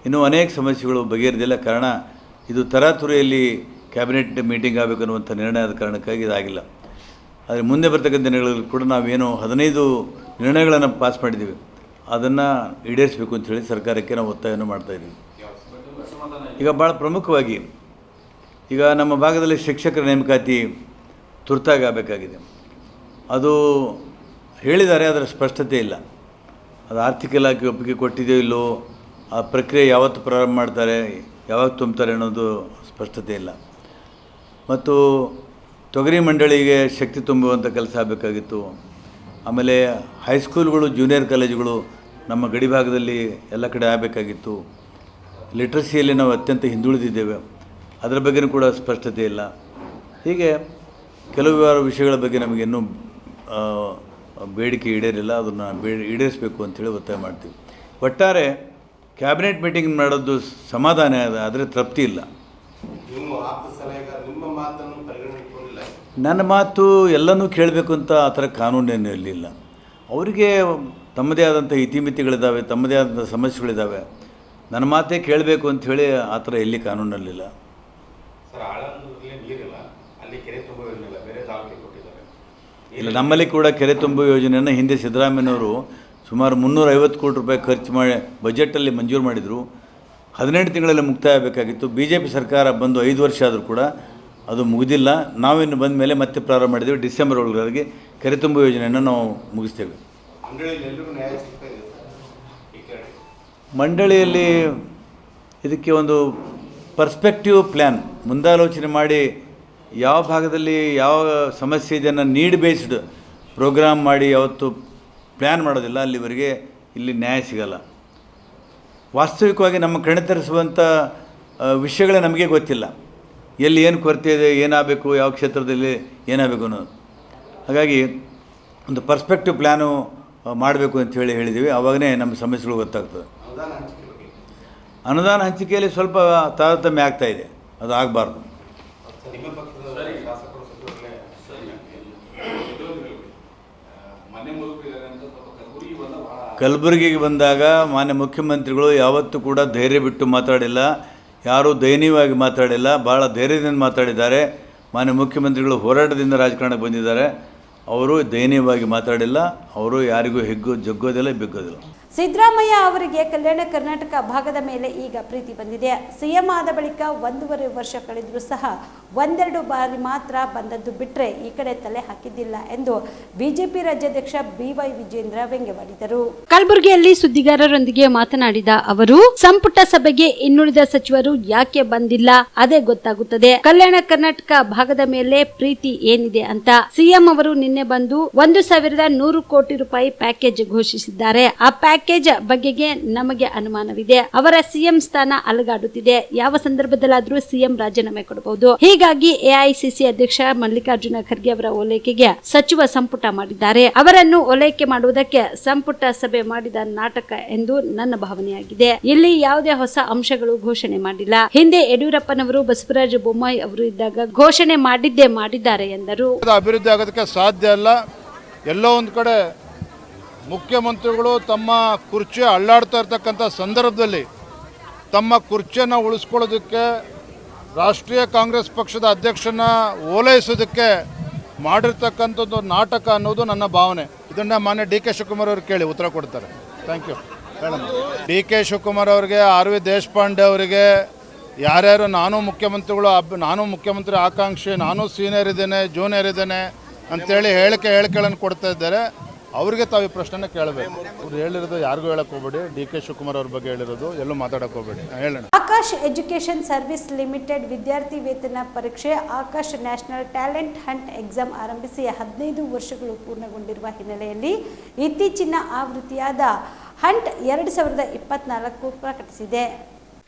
ಇನ್ನೂ ಅನೇಕ ಸಮಸ್ಯೆಗಳು ಬಗೆಹರಿದಿಲ್ಲ, ಕಾರಣ ಇದು ತರಾತುರಿಯಲ್ಲಿ ಕ್ಯಾಬಿನೆಟ್ ಮೀಟಿಂಗ್ ಆಗಬೇಕನ್ನುವಂಥ ನಿರ್ಣಯದ ಕಾರಣಕ್ಕಾಗಿ ಇದಾಗಿಲ್ಲ. ಆದರೆ ಮುಂದೆ ಬರ್ತಕ್ಕಂಥ ದಿನಗಳಲ್ಲಿ ಕೂಡ ನಾವೇನು 15 ನಿರ್ಣಯಗಳನ್ನು ಪಾಸ್ ಮಾಡಿದ್ದೀವಿ, ಅದನ್ನು ಈಡೇರಿಸಬೇಕು ಅಂಥೇಳಿ ಸರ್ಕಾರಕ್ಕೆ ನಾವು ಒತ್ತಾಯವನ್ನು ಮಾಡ್ತಾಯಿದ್ದೀವಿ. ಈಗ ಭಾಳ ಪ್ರಮುಖವಾಗಿ ಈಗ ನಮ್ಮ ಭಾಗದಲ್ಲಿ ಶಿಕ್ಷಕರ ನೇಮಕಾತಿ ತುರ್ತಾಗಿ ಆಗಬೇಕಾಗಿದೆ. ಅದು ಹೇಳಿದ್ದಾರೆ, ಅದರ ಸ್ಪಷ್ಟತೆ ಇಲ್ಲ. ಅದು ಆರ್ಥಿಕ ಇಲಾಖೆ ಒಪ್ಪಿಗೆ ಕೊಟ್ಟಿದೆಯೋ ಇಲ್ಲೋ, ಆ ಪ್ರಕ್ರಿಯೆ ಯಾವತ್ತು ಪ್ರಾರಂಭ ಮಾಡ್ತಾರೆ, ಯಾವಾಗ ತುಂಬ್ತಾರೆ ಅನ್ನೋದು ಸ್ಪಷ್ಟತೆ ಇಲ್ಲ. ಮತ್ತು ತೊಗರಿ ಮಂಡಳಿಗೆ ಶಕ್ತಿ ತುಂಬುವಂಥ ಕೆಲಸ ಆಗಬೇಕಾಗಿತ್ತು. ಆಮೇಲೆ ಹೈಸ್ಕೂಲ್ಗಳು, ಜೂನಿಯರ್ ಕಾಲೇಜುಗಳು ನಮ್ಮ ಗಡಿ ಭಾಗದಲ್ಲಿ ಎಲ್ಲ ಕಡೆ ಆಗಬೇಕಾಗಿತ್ತು. ಲಿಟ್ರಸಿಯಲ್ಲಿ ನಾವು ಅತ್ಯಂತ ಹಿಂದುಳಿದಿದ್ದೇವೆ, ಅದರ ಬಗ್ಗೆಯೂ ಕೂಡ ಸ್ಪಷ್ಟತೆ ಇಲ್ಲ. ಹೀಗೆ ಕೆಲವು ವಿಷಯಗಳ ಬಗ್ಗೆ ನಮಗಿನ್ನೂ ಬೇಡಿಕೆ ಈಡೇರಿಲ್ಲ, ಅದನ್ನು ಈಡೇರಿಸಬೇಕು ಅಂಥೇಳಿ ಒತ್ತಾಯ ಮಾಡ್ತೀವಿ. ಒಟ್ಟಾರೆ ಕ್ಯಾಬಿನೆಟ್ ಮೀಟಿಂಗ್ ಮಾಡೋದು ಸಮಾಧಾನ ಅದ, ಆದರೆ ತೃಪ್ತಿ ಇಲ್ಲ. ನನ್ನ ಮಾತು ಎಲ್ಲನೂ ಕೇಳಬೇಕು ಅಂತ ಆ ಥರ ಕಾನೂನೇನು ಇರಲಿಲ್ಲ. ಅವರಿಗೆ ತಮ್ಮದೇ ಆದಂಥ ಇತಿಮಿತಿಗಳಿದ್ದಾವೆ, ತಮ್ಮದೇ ಆದಂಥ ಸಮಸ್ಯೆಗಳಿದ್ದಾವೆ. ನನ್ನ ಮಾತೇ ಕೇಳಬೇಕು ಅಂಥೇಳಿ ಆ ಥರ ಎಲ್ಲಿ ಕಾನೂನಲ್ಲಿಲ್ಲ. ಇಲ್ಲ, ನಮ್ಮಲ್ಲಿ ಕೂಡ ಕೆರೆ ತುಂಬುವ ಯೋಜನೆಯನ್ನು ಹಿಂದೆ ಸಿದ್ದರಾಮಯ್ಯನವರು ಸುಮಾರು 350 ಕೋಟಿ ರೂಪಾಯಿ ಖರ್ಚು ಮಾಡಿ ಬಜೆಟಲ್ಲಿ ಮಂಜೂರು ಮಾಡಿದರು. 18 ತಿಂಗಳಲ್ಲಿ ಮುಕ್ತಾಯ ಆಗಬೇಕಾಗಿತ್ತು. BJP ಸರ್ಕಾರ ಬಂದು 5 ವರ್ಷ ಆದರೂ ಕೂಡ ಅದು ಮುಗಿದಿಲ್ಲ. ನಾವಿನ್ನು ಬಂದ ಮೇಲೆ ಮತ್ತೆ ಪ್ರಾರಂಭ ಮಾಡಿದ್ದೇವೆ. ಡಿಸೆಂಬರ್ ಒಳಗೆ ಕೆರೆ ತುಂಬುವ ಯೋಜನೆಯನ್ನು ನಾವು ಮುಗಿಸ್ತೇವೆ. ಮಂಡಳಿಯಲ್ಲಿ ಇದಕ್ಕೆ ಒಂದು ಪರ್ಸ್ಪೆಕ್ಟಿವ್ ಪ್ಲ್ಯಾನ್, ಮುಂದಾಲೋಚನೆ ಮಾಡಿ ಯಾವ ಭಾಗದಲ್ಲಿ ಯಾವ ಸಮಸ್ಯೆ ಇದನ್ನು ನೀಡ್ ಬೇಸ್ಡ್ ಪ್ರೋಗ್ರಾಮ್ ಮಾಡಿ ಯಾವತ್ತು ಪ್ಲ್ಯಾನ್ ಮಾಡೋದಿಲ್ಲ, ಅಲ್ಲಿವರೆಗೆ ಇಲ್ಲಿ ನ್ಯಾಯ ಸಿಗಲ್ಲ. ವಾಸ್ತವಿಕವಾಗಿ ನಮ್ಮ ಕಣ್ತರಿಸುವಂಥ ವಿಷಯಗಳೇ ನಮಗೆ ಗೊತ್ತಿಲ್ಲ. ಎಲ್ಲಿ ಏನು ಕೊರತೆ ಇದೆ, ಏನಾಗಬೇಕು, ಯಾವ ಕ್ಷೇತ್ರದಲ್ಲಿ ಏನಾಗಬೇಕು ಅನ್ನೋದು. ಹಾಗಾಗಿ ಒಂದು ಪರ್ಸ್ಪೆಕ್ಟಿವ್ ಪ್ಲ್ಯಾನು ಮಾಡಬೇಕು ಅಂಥೇಳಿ ಹೇಳಿದ್ದೀವಿ. ಆವಾಗಲೇ ನಮ್ಮ ಸಮಸ್ಯೆಗಳು ಗೊತ್ತಾಗ್ತದೆ. ಅನುದಾನ ಹಂಚಿಕೆಯಲ್ಲಿ ಸ್ವಲ್ಪ ತಾರತಮ್ಯ ಆಗ್ತಾಯಿದೆ, ಅದು ಆಗಬಾರ್ದು. ಕಲಬುರಗಿಗೆ ಬಂದಾಗ ಮಾನ್ಯ ಮುಖ್ಯಮಂತ್ರಿಗಳು ಯಾವತ್ತೂ ಕೂಡ ಧೈರ್ಯ ಬಿಟ್ಟು ಮಾತಾಡಿಲ್ಲ, ಯಾರೂ ದಯನೀಯವಾಗಿ ಮಾತಾಡಿಲ್ಲ, ಭಾಳ ಧೈರ್ಯದಿಂದ ಮಾತಾಡಿದ್ದಾರೆ. ಮಾನ್ಯ ಮುಖ್ಯಮಂತ್ರಿಗಳು ಹೋರಾಟದಿಂದ ರಾಜಕಾರಣಕ್ಕೆ ಬಂದಿದ್ದಾರೆ, ಅವರು ದಯನೀಯವಾಗಿ ಮಾತಾಡಿಲ್ಲ. ಅವರು ಯಾರಿಗೂ ಜಗ್ಗೋದಿಲ್ಲ, ಬಿಗ್ಗೋದಿಲ್ಲ. ಸಿದ್ದರಾಮಯ್ಯ ಅವರಿಗೆ ಕಲ್ಯಾಣ ಕರ್ನಾಟಕ ಭಾಗದ ಮೇಲೆ ಈಗ ಪ್ರೀತಿ ಬಂದಿದೆ. ಸಿಎಂ ಆದ ಬಳಿಕ 1.5 ವರ್ಷ ಕಳೆದರೂ ಸಹ 1-2 ಬಾರಿ ಮಾತ್ರ ಬಂದದ್ದು ಬಿಟ್ಟರೆ ಈ ಕಡೆ ತಲೆ ಹಾಕಿದ್ದಿಲ್ಲ ಎಂದು ಬಿಜೆಪಿ ರಾಜ್ಯಾಧ್ಯಕ್ಷ BY ವಿಜೇಂದ್ರ ವ್ಯಂಗ್ಯವಾಡಿದರು. ಕಲಬುರಗಿಯಲ್ಲಿ ಸುದ್ದಿಗಾರರೊಂದಿಗೆ ಮಾತನಾಡಿದ ಅವರು, ಸಂಪುಟ ಸಭೆಗೆ ಇನ್ನುಳಿದ ಸಚಿವರು ಯಾಕೆ ಬಂದಿಲ್ಲ ಅದೇ ಗೊತ್ತಾಗುತ್ತದೆ. ಕಲ್ಯಾಣ ಕರ್ನಾಟಕ ಭಾಗದ ಮೇಲೆ ಪ್ರೀತಿ ಏನಿದೆ ಅಂತ ಸಿಎಂ ಅವರು ನಿನ್ನೆ ಬಂದು 1,100 ಕೋಟಿ ರೂಪಾಯಿ ಪ್ಯಾಕೇಜ್ ಘೋಷಿಸಿದ್ದಾರೆ. ಆ ಪ್ಯಾಕೇಜ್ ಬಗೆಗೆ ನಮಗೆ ಅನುಮಾನವಿದೆ. ಅವರ ಸಿಎಂ ಸ್ಥಾನ ಅಲುಗಾಡುತ್ತಿದೆ. ಯಾವ ಸಂದರ್ಭದಲ್ಲಾದ್ರೂ ಸಿಎಂ ರಾಜೀನಾಮೆ ಕೊಡಬಹುದು. ಹೀಗಾಗಿ AICC ಅಧ್ಯಕ್ಷ ಮಲ್ಲಿಕಾರ್ಜುನ ಖರ್ಗೆ ಅವರ ಓಲೈಕೆಗೆ ಸಚಿವ ಸಂಪುಟ ಮಾಡಿದ್ದಾರೆ. ಅವರನ್ನು ಓಲೈಕೆ ಮಾಡುವುದಕ್ಕೆ ಸಂಪುಟ ಸಭೆ ಮಾಡಿದ ನಾಟಕ ಎಂದು ನನ್ನ ಭಾವನೆಯಾಗಿದೆ. ಇಲ್ಲಿ ಯಾವುದೇ ಹೊಸ ಅಂಶಗಳು ಘೋಷಣೆ ಮಾಡಿಲ್ಲ. ಹಿಂದೆ ಯಡಿಯೂರಪ್ಪನವರು, ಬಸವರಾಜ ಬೊಮ್ಮಾಯಿ ಅವರು ಇದ್ದಾಗ ಘೋಷಣೆ ಮಾಡಿದ್ದಾರೆ ಎಂದರು. ಅಭಿವೃದ್ಧಿ ಆಗೋದಕ್ಕೆ ಸಾಧ್ಯ ಇಲ್ಲ. ಎಲ್ಲೋ ಒಂದು ಕಡೆ ಮುಖ್ಯಮಂತ್ರಿಗಳು ತಮ್ಮ ಕುರ್ಚಿ ಅಳ್ಳಾಡ್ತಾ ಇರ್ತಕ್ಕಂಥ ಸಂದರ್ಭದಲ್ಲಿ ತಮ್ಮ ಕುರ್ಚಿಯನ್ನು ಉಳಿಸ್ಕೊಳ್ಳೋದಕ್ಕೆ, ರಾಷ್ಟ್ರೀಯ ಕಾಂಗ್ರೆಸ್ ಪಕ್ಷದ ಅಧ್ಯಕ್ಷನ ಓಲೈಸೋದಕ್ಕೆ ಮಾಡಿರ್ತಕ್ಕಂಥದ್ದು ನಾಟಕ ಅನ್ನೋದು ನನ್ನ ಭಾವನೆ. ಇದನ್ನು ಮಾನ್ಯ DK ಶಿವಕುಮಾರ್ ಅವರು ಕೇಳಿ ಉತ್ತರ ಕೊಡ್ತಾರೆ. Thank you. ಹೇಳೋಣ. DK ಶಿವಕುಮಾರ್ ಅವರಿಗೆ, RV ದೇಶಪಾಂಡೆ ಅವರಿಗೆ, ಯಾರ್ಯಾರು ನಾನು ಮುಖ್ಯಮಂತ್ರಿ ಆಕಾಂಕ್ಷಿ, ನಾನು ಸೀನಿಯರ್ ಇದ್ದೇನೆ, ಜೂನಿಯರ್ ಇದ್ದೇನೆ ಅಂತೇಳಿ ಹೇಳಿಕೆಗಳನ್ನು ಕೊಡ್ತಾ ಇದ್ದಾರೆ. ಅವ್ರಿಗೆ ತಾವು ಈ ಪ್ರಶ್ನೆ ಕೇಳಬೇಕು. ಅವ್ರು ಹೇಳಿರೋದು ಯಾರಿಗೂ ಹೇಳಕ್ಕೆ ಹೋಗಬೇಡಿ. DK ಶಿವಕುಮಾರ್ ಅವ್ರ ಬಗ್ಗೆ ಹೇಳಿರೋದು ಎಲ್ಲೂ ಮಾತಾಡಕ್ಕೆ ಹೋಗಬೇಡಿ. ಹೇಳೋಣ. ಆಕಾಶ್ ಎಜುಕೇಷನ್ ಸರ್ವಿಸ್ ಲಿಮಿಟೆಡ್ ವಿದ್ಯಾರ್ಥಿ ವೇತನ ಪರೀಕ್ಷೆ Akash national talent Hunt exam ಆರಂಭಿಸಿ 15 ವರ್ಷಗಳು ಪೂರ್ಣಗೊಂಡಿರುವ ಹಿನ್ನೆಲೆಯಲ್ಲಿ ಇತ್ತೀಚಿನ ಆವೃತ್ತಿಯಾದ ಹಂಟ್ 2024 ಪ್ರಕಟಿಸಿದೆ.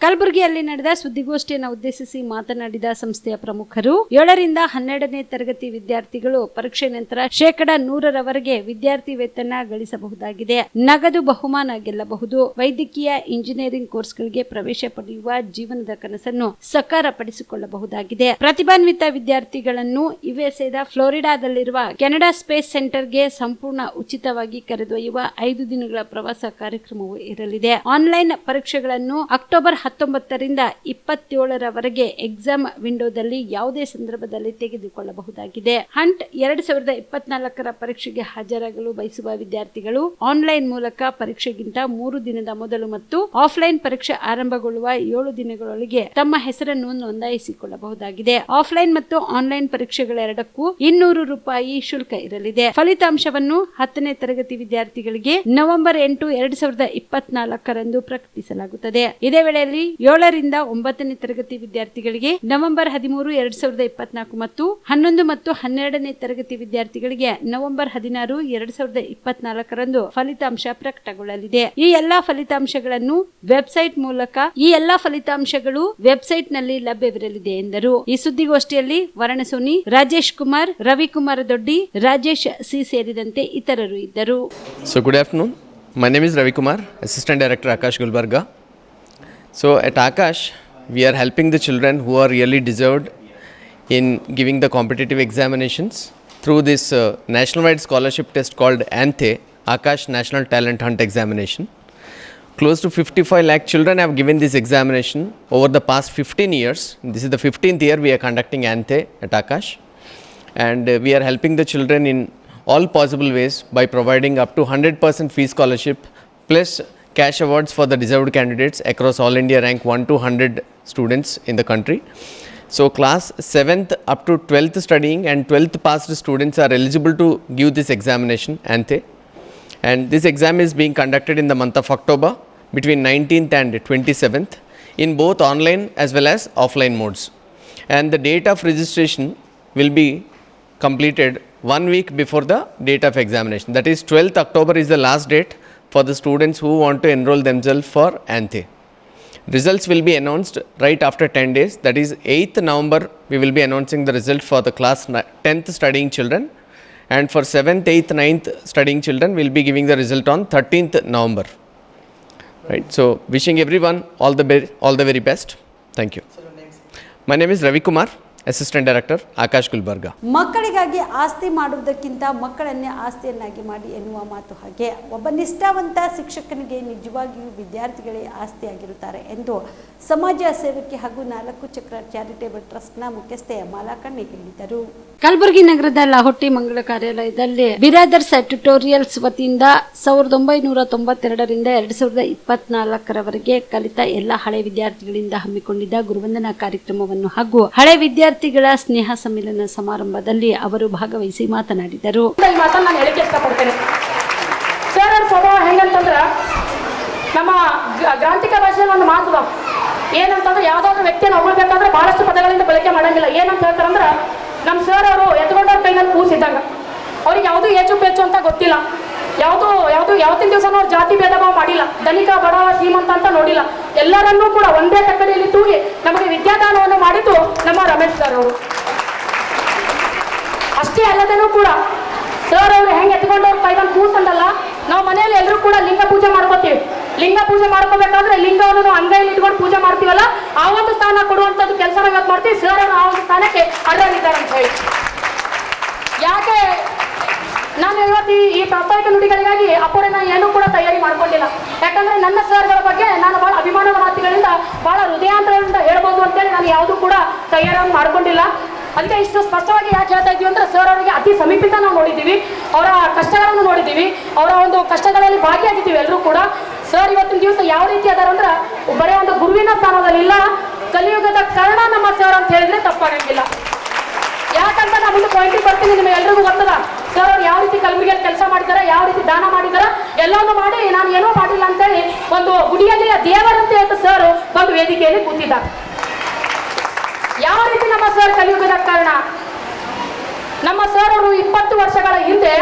ಕಲಬುರಗಿಯಲ್ಲಿ ನಡೆದ ಸುದ್ದಿಗೋಷ್ಠಿಯನ್ನು ಉದ್ದೇಶಿಸಿ ಮಾತನಾಡಿದ ಸಂಸ್ಥೆಯ ಪ್ರಮುಖರು 7ರಿಂದ 12ನೇ ತರಗತಿ ವಿದ್ಯಾರ್ಥಿಗಳು ಪರೀಕ್ಷೆ ನಂತರ 100% ವಿದ್ಯಾರ್ಥಿ ವೇತನ ಗಳಿಸಬಹುದಾಗಿದೆ. ನಗದು ಬಹುಮಾನ ಗೆಲ್ಲಬಹುದು. ವೈದ್ಯಕೀಯ ಇಂಜಿನಿಯರಿಂಗ್ ಕೋರ್ಸ್ಗಳಿಗೆ ಪ್ರವೇಶ ಪಡೆಯುವ ಜೀವನದ ಕನಸನ್ನು ಸಾಕಾರಪಡಿಸಿಕೊಳ್ಳಬಹುದಾಗಿದೆ. ಪ್ರತಿಭಾನ್ವಿತ ವಿದ್ಯಾರ್ಥಿಗಳನ್ನು ಯುಎಸ್ಎದ ಫ್ಲೋರಿಡಾದಲ್ಲಿರುವ ಕೆನಡಾ ಸ್ಪೇಸ್ ಸೆಂಟರ್ಗೆ ಸಂಪೂರ್ಣ ಉಚಿತವಾಗಿ ಕರೆದೊಯ್ಯುವ 5 ದಿನಗಳ ಪ್ರವಾಸ ಕಾರ್ಯಕ್ರಮವು ಇರಲಿದೆ. ಆನ್ಲೈನ್ ಪರೀಕ್ಷೆಗಳನ್ನು ಅಕ್ಟೋಬರ್ 19ರಿಂದ 27ರವರೆಗೆ ಎಕ್ಸಾಮ್ ವಿಂಡೋದಲ್ಲಿ ಯಾವುದೇ ಸಂದರ್ಭದಲ್ಲಿ ತೆಗೆದುಕೊಳ್ಳಬಹುದಾಗಿದೆ. ಹಂಟ್ 2024ರ ಪರೀಕ್ಷೆಗೆ ಹಾಜರಾಗಲು ಬಯಸುವ ವಿದ್ಯಾರ್ಥಿಗಳು ಆನ್ಲೈನ್ ಮೂಲಕ ಪರೀಕ್ಷೆಗಿಂತ 3 ದಿನದ ಮೊದಲು ಮತ್ತು ಆಫ್ಲೈನ್ ಪರೀಕ್ಷೆ ಆರಂಭಗೊಳ್ಳುವ 7 ದಿನಗಳೊಳಗೆ ತಮ್ಮ ಹೆಸರನ್ನು ನೋಂದಾಯಿಸಿಕೊಳ್ಳಬಹುದಾಗಿದೆ. ಆಫ್ಲೈನ್ ಮತ್ತು ಆನ್ಲೈನ್ ಪರೀಕ್ಷೆಗಳೆರಡಕ್ಕೂ ₹200 ಶುಲ್ಕ ಇರಲಿದೆ. ಫಲಿತಾಂಶವನ್ನು 10ನೇ ತರಗತಿ ವಿದ್ಯಾರ್ಥಿಗಳಿಗೆ ನವೆಂಬರ್ 8, 2024ರಂದು ಪ್ರಕಟಿಸಲಾಗುತ್ತದೆ. ಇದೇ ವೇಳೆಯಲ್ಲಿ 7ರಿಂದ 9ನೇ ತರಗತಿ ವಿದ್ಯಾರ್ಥಿಗಳಿಗೆ ನವೆಂಬರ್ 13, 2024 ಮತ್ತು 11 ಮತ್ತು 12ನೇ ತರಗತಿ ವಿದ್ಯಾರ್ಥಿಗಳಿಗೆ ನವೆಂಬರ್ 16, 2024ರಂದು ಫಲಿತಾಂಶ ಪ್ರಕಟಗೊಳ್ಳಲಿದೆ. ಈ ಎಲ್ಲಾ ಫಲಿತಾಂಶಗಳು ವೆಬ್ಸೈಟ್ ನಲ್ಲಿ ಲಭ್ಯವಿರಲಿದೆ ಎಂದರು. ಈ ಸುದ್ದಿಗೋಷ್ಠಿಯಲ್ಲಿ ವರಣಸೋನಿ, ರಾಜೇಶ್ ಕುಮಾರ್, ರವಿಕುಮಾರ್ ದೊಡ್ಡಿ, ರಾಜೇಶ್ ಸಿ ಸೇರಿದಂತೆ ಇತರರು ಇದ್ದರು. So good afternoon. My name is Ravi Kumar, Assistant Director Akash Gulbarga. So at Akash, we are helping the children who are really deserved in giving the competitive examinations through this nationwide scholarship test called ANTHE, Akash National Talent Hunt Examination. Close to 55 lakh children have given this examination over the past 15 years. This is the 15th year we are conducting ANTHE at Akash. And we are helping the children in all possible ways by providing up to 100% fee scholarship plus cash awards for the deserved candidates across all India rank 1 to 100 students in the country. So class 7th up to 12th studying and 12th passed students are eligible to give this examination ANTHE. And this exam is being conducted in the month of October between 19th and 27th in both online as well as offline modes. And the date of registration will be completed 1 week before the date of examination. That is 12th October is the last date for the students who want to enroll themselves for ANTHE. Results will be announced right after 10 days. That is 8th November we will be announcing the result for the class 10th studying children. And for 7th, 8th, 9th studying children will be giving the result on 13th November. Right. So wishing everyone all the very best. Thank you. My name is Ravi Kumar, Assistant Director, Akash Gulbarga. ಮಕ್ಕಳಿಗಾಗಿ ಆಸ್ತಿ ಮಾಡುವುದಕ್ಕಿಂತ ಮಕ್ಕಳನ್ನೇ ಆಸ್ತಿಯನ್ನಾಗಿ ಮಾಡಿ ಎನ್ನುವ ಮಾತು ಹಾಗೆ ಒಬ್ಬ ನಿಷ್ಠಾವಂತ ಶಿಕ್ಷಕನಿಗೆ ನಿಜವಾಗಿಯೂ ವಿದ್ಯಾರ್ಥಿಗಳೇ ಆಸ್ತಿಯಾಗಿರುತ್ತಾರೆ ಎಂದು ಸಮಾಜ ಸೇವಕಿ ಹಾಗೂ 4 ಚಕ್ರ ಚಾರಿಟೇಬಲ್ ಟ್ರಸ್ಟ್ನ ಮುಖ್ಯಸ್ಥೆ ಮಾಲಾಕಣ್ಣಿ ಹೇಳಿದರು. ಕಲಬುರಗಿ ನಗರದ ಲಾಹೊಟ್ಟಿ ಮಂಗಳ ಕಾರ್ಯಾಲಯದಲ್ಲಿ ಬಿರಾದರ್ಸ್ ಟ್ಯುಟೋರಿಯಲ್ಸ್ ವತಿಯಿಂದ 1992ರಿಂದ 2024ರವರೆಗೆ ಕಲಿತ ಎಲ್ಲ ಹಳೆ ವಿದ್ಯಾರ್ಥಿಗಳಿಂದ ಹಮ್ಮಿಕೊಂಡಿದ್ದ ಗುರುವಂದನಾ ಕಾರ್ಯಕ್ರಮವನ್ನು ಹಾಗೂ ಹಳೆ ವಿದ್ಯಾರ್ಥಿಗಳ ಸ್ನೇಹ ಸಮ್ಮೇಳನ ಸಮಾರಂಭದಲ್ಲಿ ಅವರು ಭಾಗವಹಿಸಿ ಮಾತನಾಡಿದರು. ನಾನು ಹೇಳಿಕೆ ಇಷ್ಟಪಡ್ತೇನೆ. ಸರ್ ಅವ್ರ ಸ್ವಭಾವ ಹೆಂಗಂತಂದ್ರೆ ನಮ್ಮ ಗ್ರಾಂಥಿಕ ಭಾಷೆಯಲ್ಲಿ ಒಂದು ಮಾತು ಏನಂತಂದ್ರೆ ಯಾವುದಾದ್ರೂ ವ್ಯಕ್ತಿಯನ್ನು ಹೊಗಳ್ಬೇಕಾದ್ರೆ ಬಹಳಷ್ಟು ಪದಗಳಿಂದ ಬಳಕೆ ಮಾಡಂಗಿಲ್ಲ. ಏನಂತ ಹೇಳ್ತಾರಂದ್ರೆ ನಮ್ಮ ಸರ್ ಅವರು ಎತ್ಕೊಂಡವ್ರ ಕೈನಲ್ಲಿ ಕೂಸಿದ್ದಂಗ, ಅವ್ರಿಗೆ ಯಾವುದೂ ಹೆಚ್ಚು ಪೇಚು ಅಂತ ಗೊತ್ತಿಲ್ಲ. ಯಾವತ್ತಿನ ದಿವಸನೂ ಅವ್ರು ಜಾತಿ ಭೇದ ಭಾವ ಮಾಡಿಲ್ಲ. ಧನಿಕ ಬಡವ ಶ್ರೀಮಂತ ಅಂತ ನೋಡಿಲ್ಲ. ಎಲ್ಲರನ್ನೂ ಕೂಡ ಒಂದೇ ತಕ್ಕಡಿಯಲ್ಲಿ ತೂಗಿ ನಮಗೆ ವಿದ್ಯಾದಾನವನ್ನು ಮಾಡಿದ್ದು ನಮ್ಮ ರಮೇಶ್ ಸರ್ ಅವರು. ಅಷ್ಟೇ ಅಲ್ಲದೇನೂ ಕೂಡ ಸರ್ ಅವರು ಹೆಂಗೆ ಎತ್ಕೊಂಡವ್ರ ಕೈಗೊಂಡು ಕೂಸಂದಲ್ಲ, ನಾವು ಮನೆಯಲ್ಲಿ ಎಲ್ಲರೂ ಕೂಡ ಲಿಂಗ ಪೂಜೆ ಮಾಡ್ಕೋತೀವಿ. ಲಿಂಗ ಪೂಜೆ ಮಾಡ್ಕೋಬೇಕಾದ್ರೆ ಲಿಂಗವನ್ನು ನಾವು ಅಂಗೈಯಲ್ಲಿ ಇಟ್ಕೊಂಡು ಪೂಜೆ ಮಾಡ್ತೀವಲ್ಲ, ಆ ಒಂದು ಸ್ಥಾನ ಕೊಡುವಂಥದ್ದು ಕೆಲಸನ ಇವತ್ತು ಮಾಡ್ತೀವಿ. ಸರ್ ಅವರು ಆ ಒಂದು ಸ್ಥಾನಕ್ಕೆ ಅರ್ಹರಿದ್ದಾರೆ ಅಂತ ಹೇಳಿ. ಯಾಕೆ ನಾನು ಇವತ್ತು ಈ ಪ್ರಾಸ್ತಾವಿಕ ನುಡಿಗಳಿಗಾಗಿ ಅಪ್ಪಡೆ ನಾನು ಏನೂ ಕೂಡ ತಯಾರಿ ಮಾಡ್ಕೊಂಡಿಲ್ಲ. ಯಾಕಂದ್ರೆ ನನ್ನ ಸರ್ಗಳ ಬಗ್ಗೆ ನಾನು ಭಾಳ ಅಭಿಮಾನದ ಮಾತುಗಳಿಂದ ಭಾಳ ಹೃದಯಾಂತರದಿಂದ ಹೇಳ್ಬೋದು ಅಂತೇಳಿ ನಾನು ಯಾವುದೂ ಕೂಡ ತಯಾರನ್ನು ಮಾಡ್ಕೊಂಡಿಲ್ಲ. ಅದಕ್ಕೆ ಇಷ್ಟು ಸ್ಪಷ್ಟವಾಗಿ ಯಾಕೆ ಹೇಳ್ತಾ ಇದ್ದೀವಿ ಅಂದ್ರೆ ಸರ್ ಅವರಿಗೆ ಅತಿ ಸಮೀಪಿತ ನಾವು ನೋಡಿದ್ದೀವಿ, ಅವರ ಕಷ್ಟಗಳನ್ನು ನೋಡಿದ್ದೀವಿ, ಅವರ ಒಂದು ಕಷ್ಟಗಳಲ್ಲಿ ಭಾಗಿಯಾಗಿದ್ದೀವಿ ಎಲ್ಲರೂ ಕೂಡ. ಸರ್ ಇವತ್ತಿನ ದಿವಸ ಯಾವ ರೀತಿ ಅದಾರ ಅಂದ್ರೆ ಬರೀ ಒಂದು ಗುರುವಿನ ಸ್ಥಾನದಲ್ಲಿ ಇಲ್ಲ, ಕಲಿಯುಗದ ಕಾರಣ ನಮ್ಮ ಸರ್ ಅಂತ ಹೇಳಿದ್ರೆ ತಪ್ಪಾಗಂಗಿಲ್ಲ. ಯಾಕಂತ ನಾನು ಮುಂದೆ ಪಾಯಿಂಟಿಗೆ ಬರ್ತೀನಿ, ನಿಮಗೆ ಎಲ್ರಿಗೂ ಗೊತ್ತದ ಸರ್ ಅವ್ರು ಯಾವ ರೀತಿ ಕಲಬುರಗಿಯಲ್ಲಿ ಕೆಲಸ ಮಾಡಿದ್ದಾರೆ, ಯಾವ ರೀತಿ ದಾನ ಮಾಡಿದ್ದಾರೆ, ಎಲ್ಲವನ್ನೂ ಮಾಡಿ ನಾನು ಏನೂ ಮಾಡಿಲ್ಲ ಅಂತೇಳಿ ಒಂದು ಗುಡಿಯಲ್ಲಿ ದೇವರಂತ ಹೇಳ್ತಾ ಸರ್ ಒಂದು ವೇದಿಕೆಯಲ್ಲಿ ಕೂತಿದ್ದಾರೆ. ಯಾವ ರೀತಿ ನಮ್ಮ ಸರ್ ಕಲಿಯುಗದ ಕಾರಣ? ನಮ್ಮ ಸರ್ ಅವರು 20 ವರ್ಷಗಳ ಹಿಂದೆ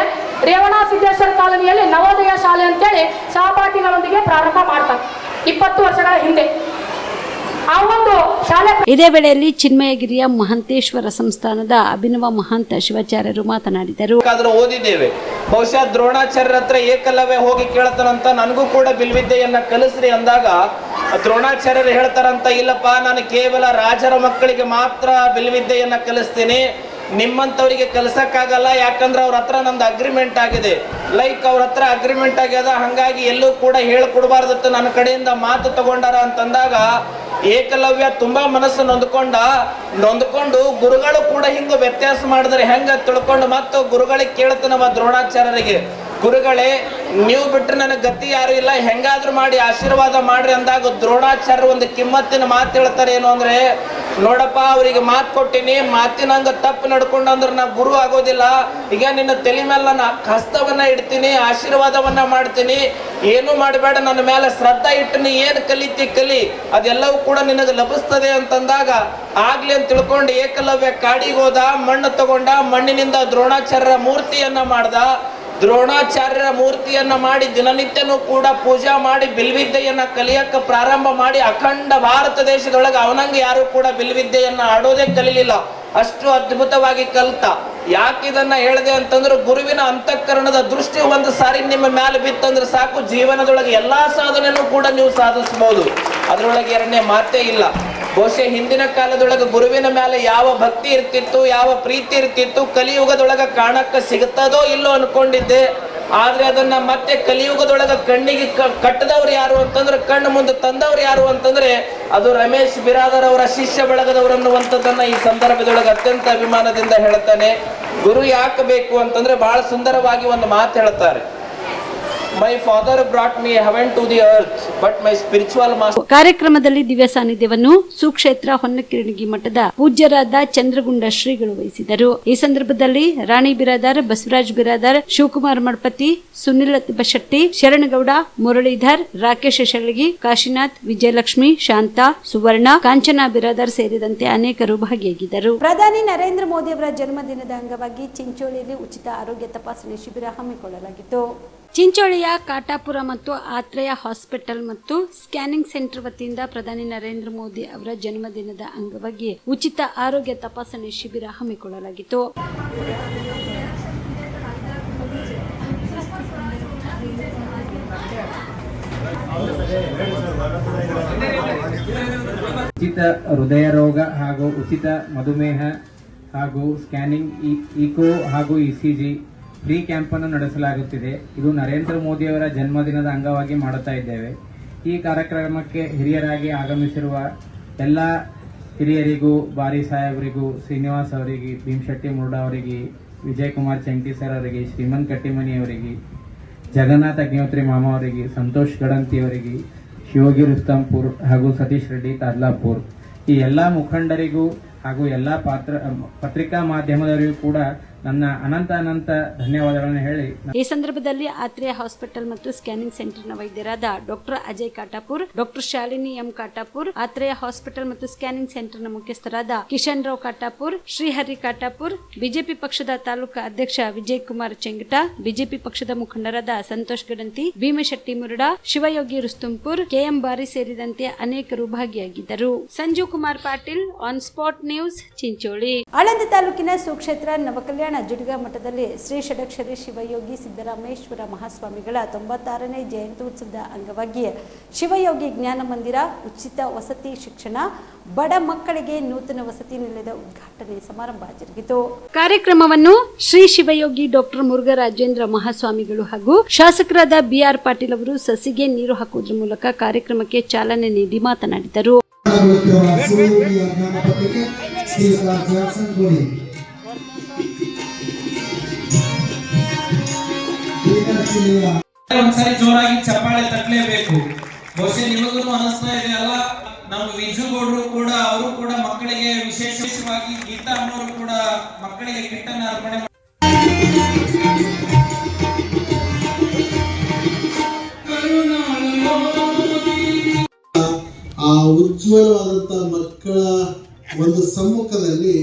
ರೇವಣ ಸಿದ್ದೇಶ್ವರ ಕಾಲೋನಿಯಲ್ಲಿ ನವೋದಯ ಶಾಲೆ ಅಂತೇಳಿ ಸಹಪಾಠಿಗಳೊಂದಿಗೆ ಪ್ರಾರಂಭ ಮಾಡ್ತಾರೆ. 20 ವರ್ಷಗಳ ಹಿಂದೆ ಆ ಒಂದು ಶಾಲೆ. ಇದೇ ವೇಳೆಯಲ್ಲಿ ಚಿನ್ಮಯಗಿರಿಯ ಮಹಂತೇಶ್ವರ ಸಂಸ್ಥಾನದ ಅಭಿನವ ಮಹಂತ ಶಿವಾಚಾರ್ಯರು ಮಾತನಾಡಿದರು. ಓದಿದ್ದೇವೆ, ಬಹುಶಃ ದ್ರೋಣಾಚಾರ್ಯರ ಹತ್ರ ಏಕಲವ್ಯ ಹೋಗಿ ಕೇಳ್ತಾರಂತ ನನಗೂ ಕೂಡ ಬಿಲ್ವಿದ್ಯೆಯನ್ನ ಕಲಿಸ್ರಿ ಅಂದಾಗ ದ್ರೋಣಾಚಾರ್ಯರು ಹೇಳ್ತಾರಂತ, ಇಲ್ಲಪ್ಪ ನಾನು ಕೇವಲ ರಾಜರ ಮಕ್ಕಳಿಗೆ ಮಾತ್ರ ಬಿಲ್ವಿದ್ಯೆಯನ್ನ ಕಲಿಸ್ತೀನಿ, ನಿಮ್ಮಂಥವರಿಗೆ ಕಲಿಸಕ್ಕಾಗಲ್ಲ, ಯಾಕಂದ್ರೆ ಅವ್ರ ಹತ್ರ ನಂದು ಅಗ್ರಿಮೆಂಟ್ ಆಗಿದೆ, ಲೈಕ್ ಅವ್ರ ಹತ್ರ ಅಗ್ರಿಮೆಂಟ್ ಆಗ್ಯದ, ಹಂಗಾಗಿ ಎಲ್ಲೂ ಕೂಡ ಹೇಳ್ಕೊಡ್ಬಾರ್ದತ್ತ ನನ್ನ ಕಡೆಯಿಂದ ಮಾತು ತಗೊಂಡಾರ ಅಂತಂದಾಗ ಏಕಲವ್ಯ ತುಂಬಾ ಮನಸ್ಸು ನೊಂದ್ಕೊಂಡು ಗುರುಗಳು ಕೂಡ ಹಿಂಗ ವ್ಯತ್ಯಾಸ ಮಾಡಿದ್ರೆ ಹೆಂಗ ತಿಳ್ಕೊಂಡು ಮತ್ತು ಗುರುಗಳಿಗೆ ಕೇಳ್ತಾನವ ದ್ರೋಣಾಚಾರ್ಯರಿಗೆ, ಗುರುಗಳೇ ನೀವು ಬಿಟ್ಟರೆ ನನಗೆ ಗತಿ ಯಾರು ಇಲ್ಲ, ಹೆಂಗಾದ್ರೂ ಮಾಡಿ ಆಶೀರ್ವಾದ ಮಾಡ್ರಿ ಅಂದಾಗ ದ್ರೋಣಾಚಾರ್ಯರು ಒಂದು ಕಿಮ್ಮತ್ತಿನ ಮಾತು ಹೇಳ್ತಾರೆ. ಏನು ಅಂದ್ರೆ, ನೋಡಪ್ಪ ಅವರಿಗೆ ಮಾತು ಕೊಟ್ಟಿನಿ, ಮಾತಿನಂಗ ತಪ್ಪು ನಡ್ಕೊಂಡು ಅಂದ್ರೆ ನಾ ಗುರು ಆಗೋದಿಲ್ಲ, ಈಗ ನಿನ್ನ ತಲೆ ಮೇಲೆ ನಾನು ಹಸ್ತವನ್ನ ಇಡ್ತೀನಿ, ಆಶೀರ್ವಾದವನ್ನ ಮಾಡ್ತೀನಿ, ಏನು ಮಾಡಬೇಡ, ನನ್ನ ಮೇಲೆ ಶ್ರದ್ಧಾ ಇಟ್ಟು ಏನು ಕಲಿ ಅದೆಲ್ಲವೂ ಕೂಡ ನಿನಗೆ ಲಭಿಸ್ತದೆ ಅಂತಂದಾಗ ಆಗ್ಲಿ ಅಂತ ತಿಳ್ಕೊಂಡು ಏಕಲವ್ಯ ಕಾಡಿಗೆ ಹೋದ, ಮಣ್ಣು ತಗೊಂಡ, ಮಣ್ಣಿನಿಂದ ದ್ರೋಣಾಚಾರ್ಯರ ಮೂರ್ತಿಯನ್ನ ಮಾಡ್ದ. ದ್ರೋಣಾಚಾರ್ಯರ ಮೂರ್ತಿಯನ್ನ ಮಾಡಿ ದಿನನಿತ್ಯನೂ ಕೂಡ ಪೂಜಾ ಮಾಡಿ ಬಿಲ್ವಿದ್ಯೆಯನ್ನ ಕಲಿಯಕ್ಕೆ ಪ್ರಾರಂಭ ಮಾಡಿ ಅಖಂಡ ಭಾರತ ದೇಶದೊಳಗೆ ಅವನಂಗೆ ಯಾರು ಕೂಡ ಬಿಲ್ವಿದ್ಯೆಯನ್ನ ಆಡೋದೇ ಕಲಿಲಿಲ್ಲ, ಅಷ್ಟು ಅದ್ಭುತವಾಗಿ ಕಲಿತ. ಯಾಕೆ ಇದನ್ನ ಹೇಳಿದೆ ಅಂತಂದ್ರೆ, ಗುರುವಿನ ಅಂತಃಕರಣದ ದೃಷ್ಟಿ ಒಂದು ಸಾರಿ ನಿಮ್ಮ ಮೇಲೆ ಬಿತ್ತಂದ್ರೆ ಸಾಕು, ಜೀವನದೊಳಗೆ ಎಲ್ಲಾ ಸಾಧನೆನೂ ಕೂಡ ನೀವು ಸಾಧಿಸಬಹುದು, ಅದರೊಳಗೆ ಎರಡನೇ ಮಾತೇ ಇಲ್ಲ. ಬಹುಶಃ ಹಿಂದಿನ ಕಾಲದೊಳಗೆ ಗುರುವಿನ ಮೇಲೆ ಯಾವ ಭಕ್ತಿ ಇರ್ತಿತ್ತು, ಯಾವ ಪ್ರೀತಿ ಇರ್ತಿತ್ತು, ಕಲಿಯುಗದೊಳಗೆ ಕಾಣಕ್ಕೆ ಸಿಗುತ್ತದೋ ಇಲ್ಲೋ ಅನ್ಕೊಂಡಿದ್ದೆ. ಆದ್ರೆ ಅದನ್ನ ಮತ್ತೆ ಕಲಿಯುಗದೊಳಗೆ ಕಣ್ಣಿಗೆ ಕಟ್ಟದವ್ರು ಯಾರು ಅಂತಂದ್ರೆ, ಕಣ್ಣು ಮುಂದೆ ತಂದವ್ರು ಯಾರು ಅಂತಂದ್ರೆ ಅದು ರಮೇಶ್ ಬಿರಾದರ್ ಅವರ ಶಿಷ್ಯ ಬಳಗದವರು ಅನ್ನುವಂಥದ್ದನ್ನ ಈ ಸಂದರ್ಭದೊಳಗೆ ಅತ್ಯಂತ ಅಭಿಮಾನದಿಂದ ಹೇಳ್ತಾನೆ. ಗುರು ಯಾಕೆ ಬೇಕು ಅಂತಂದ್ರೆ ಬಹಳ ಸುಂದರವಾಗಿ ಒಂದು ಮಾತು ಹೇಳ್ತಾರೆ, My father brought me heaven to the earth, but my spiritual master. ಕಾರ್ಯಕ್ರಮದಲ್ಲಿ ದಿವ್ಯ ಸಾನ್ನಿಧ್ಯವನ್ನು ಸುಕ್ಷೇತ್ರ ಹೊನ್ನಕಿರಣಗಿ ಮಠದ ಪೂಜ್ಯರಾದ ಚಂದ್ರಗುಂಡ ಶ್ರೀಗಳು ವಹಿಸಿದರು. ಈ ಸಂದರ್ಭದಲ್ಲಿ ರಾಣಿ ಬಿರಾದರ್, ಬಸವರಾಜ್ ಬಿರಾದರ್, ಶಿವಕುಮಾರ್ ಮಡ್ಪತಿ, ಸುನಿಲ್ ಬಶೆಟ್ಟಿ, ಶರಣಗೌಡ, ಮುರಳೀಧರ್, ರಾಕೇಶ್ ಶೆಳಗಿ, ಕಾಶಿನಾಥ್, ವಿಜಯಲಕ್ಷ್ಮಿ, ಶಾಂತಾ, ಸುವರ್ಣ, ಕಾಂಚನಾ ಬಿರಾದರ್ ಸೇರಿದಂತೆ ಅನೇಕರು ಭಾಗಿಯಾಗಿದ್ದರು. ಪ್ರಧಾನಿ ನರೇಂದ್ರ ಮೋದಿ ಅವರ ಜನ್ಮದಿನದ ಅಂಗವಾಗಿ ಚಿಂಚೋಳಿಯಲ್ಲಿ ಉಚಿತ ಆರೋಗ್ಯ ತಪಾಸಣೆ ಶಿಬಿರ ಹಮ್ಮಿಕೊಳ್ಳಲಾಗಿತ್ತು. ಚಿಂಚೋಳಿಯ ಕಾಟಾಪುರ ಮತ್ತು ಆತ್ರೇಯ ಹಾಸ್ಪಿಟಲ್ ಮತ್ತು ಸ್ಕ್ಯಾನಿಂಗ್ ಸೆಂಟರ್ ವತಿಯಿಂದ ಪ್ರಧಾನಿ ನರೇಂದ್ರ ಮೋದಿ ಅವರ ಜನ್ಮದಿನದ ಅಂಗವಾಗಿ ಉಚಿತ ಆರೋಗ್ಯ ತಪಾಸಣೆ ಶಿಬಿರ ಹಮ್ಮಿಕೊಳ್ಳಲಾಗಿತ್ತು. ಉಚಿತ ಹೃದಯ ರೋಗ ಹಾಗೂ ಉಚಿತ ಮಧುಮೇಹ ಹಾಗೂ ಸ್ಕ್ಯಾನಿಂಗ್, ಇಕೋ ಹಾಗೂ ಇಸಿಜಿ ಫ್ರೀ ಕ್ಯಾಂಪನ್ನು ನಡೆಸಲಾಗುತ್ತಿದೆ. ಇದು ನರೇಂದ್ರ ಮೋದಿಯವರ ಜನ್ಮದಿನದ ಅಂಗವಾಗಿ ಮಾಡುತ್ತಾ ಇದ್ದೇವೆ. ಈ ಕಾರ್ಯಕ್ರಮಕ್ಕೆ ಹಿರಿಯರಾಗಿ ಆಗಮಿಸಿರುವ ಎಲ್ಲ ಹಿರಿಯರಿಗೂ, ಬಾರಿ ಸಾಹೇಬರಿಗೂ, ಶ್ರೀನಿವಾಸ್ ಅವರಿಗೆ, ಭೀಮಶೆಟ್ಟಿ ಮುರುಡಾ ಅವರಿಗೆ, ವಿಜಯ್ ಕುಮಾರ್ ಚೆಂಟಿ ಸರ್ ಅವರಿಗೆ, ಶ್ರೀಮಂತ್ ಕಟ್ಟಿಮನಿ ಅವರಿಗೆ, ಜಗನ್ನಾಥ್ ಅಗ್ನಿಹೋತ್ರಿ ಮಾಮ ಅವರಿಗೆ, ಸಂತೋಷ್ ಗಡಂತಿ ಅವರಿಗೆ, ಶಿವಗಿ ರುಸ್ತಂಪುರ್ ಹಾಗೂ ಸತೀಶ್ ರೆಡ್ಡಿ ತಾದ್ಲಾಪುರ್, ಈ ಎಲ್ಲ ಮುಖಂಡರಿಗೂ ಹಾಗೂ ಎಲ್ಲ ಪತ್ರಿಕಾ ಮಾಧ್ಯಮದವರಿಗೂ ಕೂಡ ನನ್ನ ಅನಂತ ಧನ್ಯವಾದಗಳನ್ನು ಹೇಳಿ, ಈ ಸಂದರ್ಭದಲ್ಲಿ ಆತ್ರೇಯ ಹಾಸ್ಪಿಟಲ್ ಮತ್ತು ಸ್ಕ್ಯಾನಿಂಗ್ ಸೆಂಟರ್ನ ವೈದ್ಯರಾದ doctor Ajay Katapur, doctor Shalini M Katapur, Atreya hospital ಮತ್ತು ಸ್ಕ್ಯಾನಿಂಗ್ ಸೆಂಟರ್ನ ಮುಖ್ಯಸ್ಥರಾದ ಕಿಶನ್ ರಾವ್ ಕಾಟಾಪುರ್, ಶ್ರೀಹರಿ ಕಾಟಾಪುರ್, ಬಿಜೆಪಿ ಪಕ್ಷದ ತಾಲೂಕಾ ಅಧ್ಯಕ್ಷ ವಿಜಯ್ ಕುಮಾರ್ ಚೆಂಗಟ, ಬಿಜೆಪಿ ಪಕ್ಷದ ಮುಖಂಡರಾದ ಸಂತೋಷ್ ಗಡಂತಿ, ಭೀಮಶೆಟ್ಟಿ ಮುರುಡಾ, ಶಿವಯೋಗಿ ರುಸ್ತುಂಪುರ್, ಕೆಎಂ ಬಾರಿ ಸೇರಿದಂತೆ ಅನೇಕರು ಭಾಗಿಯಾಗಿದ್ದರು. Sanjeev Kumar Patil, on spot news, Chincholi. Aland ತಾಲೂಕಿನ ಸುಕ್ಷೇತ್ರ ನವಕಲ್ಯಾಣ ಜುಡಿಗ ಮಠದಲ್ಲಿ ಶ್ರೀ ಷಡಕ್ಷರಿ ಶಿವಯೋಗಿ ಸಿದ್ದರಾಮೇಶ್ವರ ಮಹಾಸ್ವಾಮಿಗಳ 96ನೇ ಜಯಂತ್ಯುತ್ಸವದ ಅಂಗವಾಗಿ ಶಿವಯೋಗಿ ಜ್ಞಾನ ಮಂದಿರ, ಉಚಿತ ವಸತಿ ಶಿಕ್ಷಣ, ಬಡ ಮಕ್ಕಳಿಗೆ ನೂತನ ವಸತಿ ನಿಲಯದ ಉದ್ಘಾಟನೆ ಸಮಾರಂಭ ಜರುಗಿತು. ಕಾರ್ಯಕ್ರಮವನ್ನು ಶ್ರೀ ಶಿವಯೋಗಿ ಡಾಕ್ಟರ್ ಮುರುಘರಾಜೇಂದ್ರ ಮಹಾಸ್ವಾಮಿಗಳು ಹಾಗೂ ಶಾಸಕರಾದ ಬಿಆರ್ ಪಾಟೀಲ್ ಅವರು ಸಸಿಗೆ ನೀರು ಹಾಕುವುದರ ಮೂಲಕ ಕಾರ್ಯಕ್ರಮಕ್ಕೆ ಚಾಲನೆ ನೀಡಿ ಮಾತನಾಡಿದರು. ಒಂದ್ಸರಿ ಜೋರಾಗಿ ಚಪ್ಪಾಳೆ ತಟ್ಟಲೇಬೇಕು. ಬಹುಶಃ ನಿಮಗೂ ಅನಿಸ್ತಾ ಇದೆ ಅಲ್ಲ, ನಮ್ಮ ವಿಜುಗೌಡರು ಕೂಡ, ಅವರು ಕೂಡ ಮಕ್ಕಳಿಗೆ ವಿಶೇಷವಾಗಿ ಗೀತಾ ಅನ್ನೋರು ಕೂಡ ಮಕ್ಕಳಿಗೆ ಕಿಟ್ಟನ್ನು ಅರ್ಪಣೆ ಆ ಉಜ್ವಲವಾದಂಥ ಮಕ್ಕಳ ಒಂದು ಸಮ್ಮುಖದಲ್ಲಿ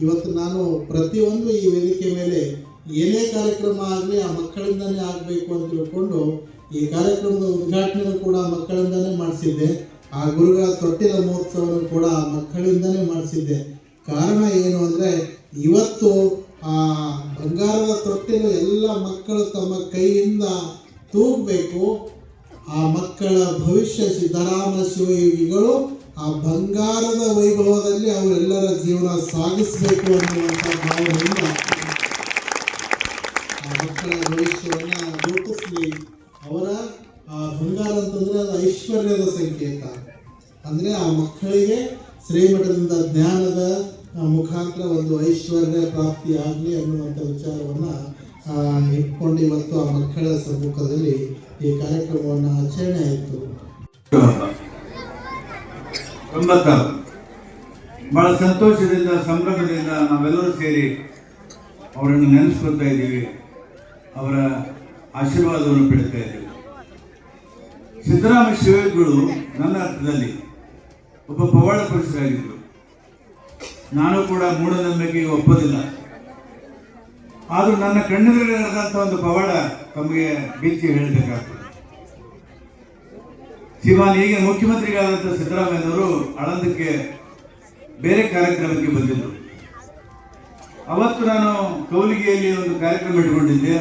ಇವತ್ತು ನಾನು ಪ್ರತಿಯೊಂದು ಈ ವೇದಿಕೆ ಮೇಲೆ ಏನೇ ಕಾರ್ಯಕ್ರಮ ಆಗಲಿ ಆ ಮಕ್ಕಳಿಂದನೇ ಆಗಬೇಕು ಅಂತ ತಿಳ್ಕೊಂಡು ಈ ಕಾರ್ಯಕ್ರಮದ ಉದ್ಘಾಟನೆ ಕೂಡ ಮಕ್ಕಳಿಂದನೇ ಮಾಡಿಸಿದ್ದೆ. ಆ ಗುರುಗಳ ತೊಟ್ಟಿಲ ಮಹೋತ್ಸವವನ್ನು ಕೂಡ ಮಕ್ಕಳಿಂದಲೇ ಮಾಡಿಸಿದ್ದೆ. ಕಾರಣ ಏನು ಅಂದರೆ ಇವತ್ತು ಆ ಬಂಗಾರದ ತೊಟ್ಟಿಲು ಎಲ್ಲ ಮಕ್ಕಳು ತಮ್ಮ ಕೈಯಿಂದ ತೂಗಬೇಕು. ಆ ಮಕ್ಕಳ ಭವಿಷ್ಯ ಸಿದ್ದರಾಮ ಶಿವಯೋಗಿಗಳು ಆ ಬಂಗಾರದ ವೈಭವದಲ್ಲಿ ಅವರೆಲ್ಲರ ಜೀವನ ಸಾಗಿಸಬೇಕು ಅನ್ನುವಂಥ ಭಾವನೆಯಿಂದ ಆ ಮಕ್ಕಳ ಭವಿಷ್ಯವನ್ನು ರೂಪಿಸಲಿ. ಅವರ ಆ ಬಂಗಾರ ಅಂತಂದರೆ ಅದು ಐಶ್ವರ್ಯದ ಸಂಕೇತ. ಅಂದರೆ ಆ ಮಕ್ಕಳಿಗೆ ಶ್ರೀಮಠದಿಂದ ಜ್ಞಾನದ ಮುಖಾಂತರ ಒಂದು ಐಶ್ವರ್ಯ ಪ್ರಾಪ್ತಿಯಾಗಲಿ ಅನ್ನುವಂಥ ವಿಚಾರವನ್ನು ಇಟ್ಕೊಂಡು ಇವತ್ತು ಆ ಮಕ್ಕಳ ಸಮ್ಮುಖದಲ್ಲಿ ಈ ಕಾರ್ಯಕ್ರಮವನ್ನು ಆಚರಣೆ ಆಯಿತು. 96 ಬಹಳ ಸಂತೋಷದಿಂದ ಸಂಭ್ರಮದಿಂದ ನಾವೆಲ್ಲರೂ ಸೇರಿ ಅವರನ್ನು ನೆನೆಸ್ಕೊತಾ ಇದ್ದೀವಿ, ಅವರ ಆಶೀರ್ವಾದವನ್ನು ಪಡಿತಾ ಇದ್ದೀವಿ. ಸಿದ್ದರಾಮ ಶಿವಯೋಗಿಗಳು ನನ್ನ ಅರ್ಥದಲ್ಲಿ ಒಬ್ಬ ಪವಾಡ ಪುರುಷರಾಗಿದ್ದರು. ನಾನು ಕೂಡ ಮೂಢನಂಬಿಕೆಗೆ ಒಪ್ಪೋದಿಲ್ಲ. ಆದರೂ ನನ್ನ ಕಣ್ಣೆದುರಿಗೆ ನಡೆದಂಥ ಒಂದು ಪವಾಡ ತಮಗೆ ಬಿಚ್ಚಿ ಹೇಳಬೇಕಾಗ್ತದೆ. ಈಗ ಮುಖ್ಯಮಂತ್ರಿಗಳಾದಂಥ ಸಿದ್ದರಾಮಯ್ಯನವರು ಆಳಂದಕ್ಕೆ ಬೇರೆ ಕಾರ್ಯಕ್ರಮಕ್ಕೆ ಬಂದಿದ್ದರು. ಅವತ್ತು ನಾನು ಕೌಲಿಗೆಯಲ್ಲಿ ಒಂದು ಕಾರ್ಯಕ್ರಮ ಇಟ್ಕೊಂಡಿದ್ದೆ.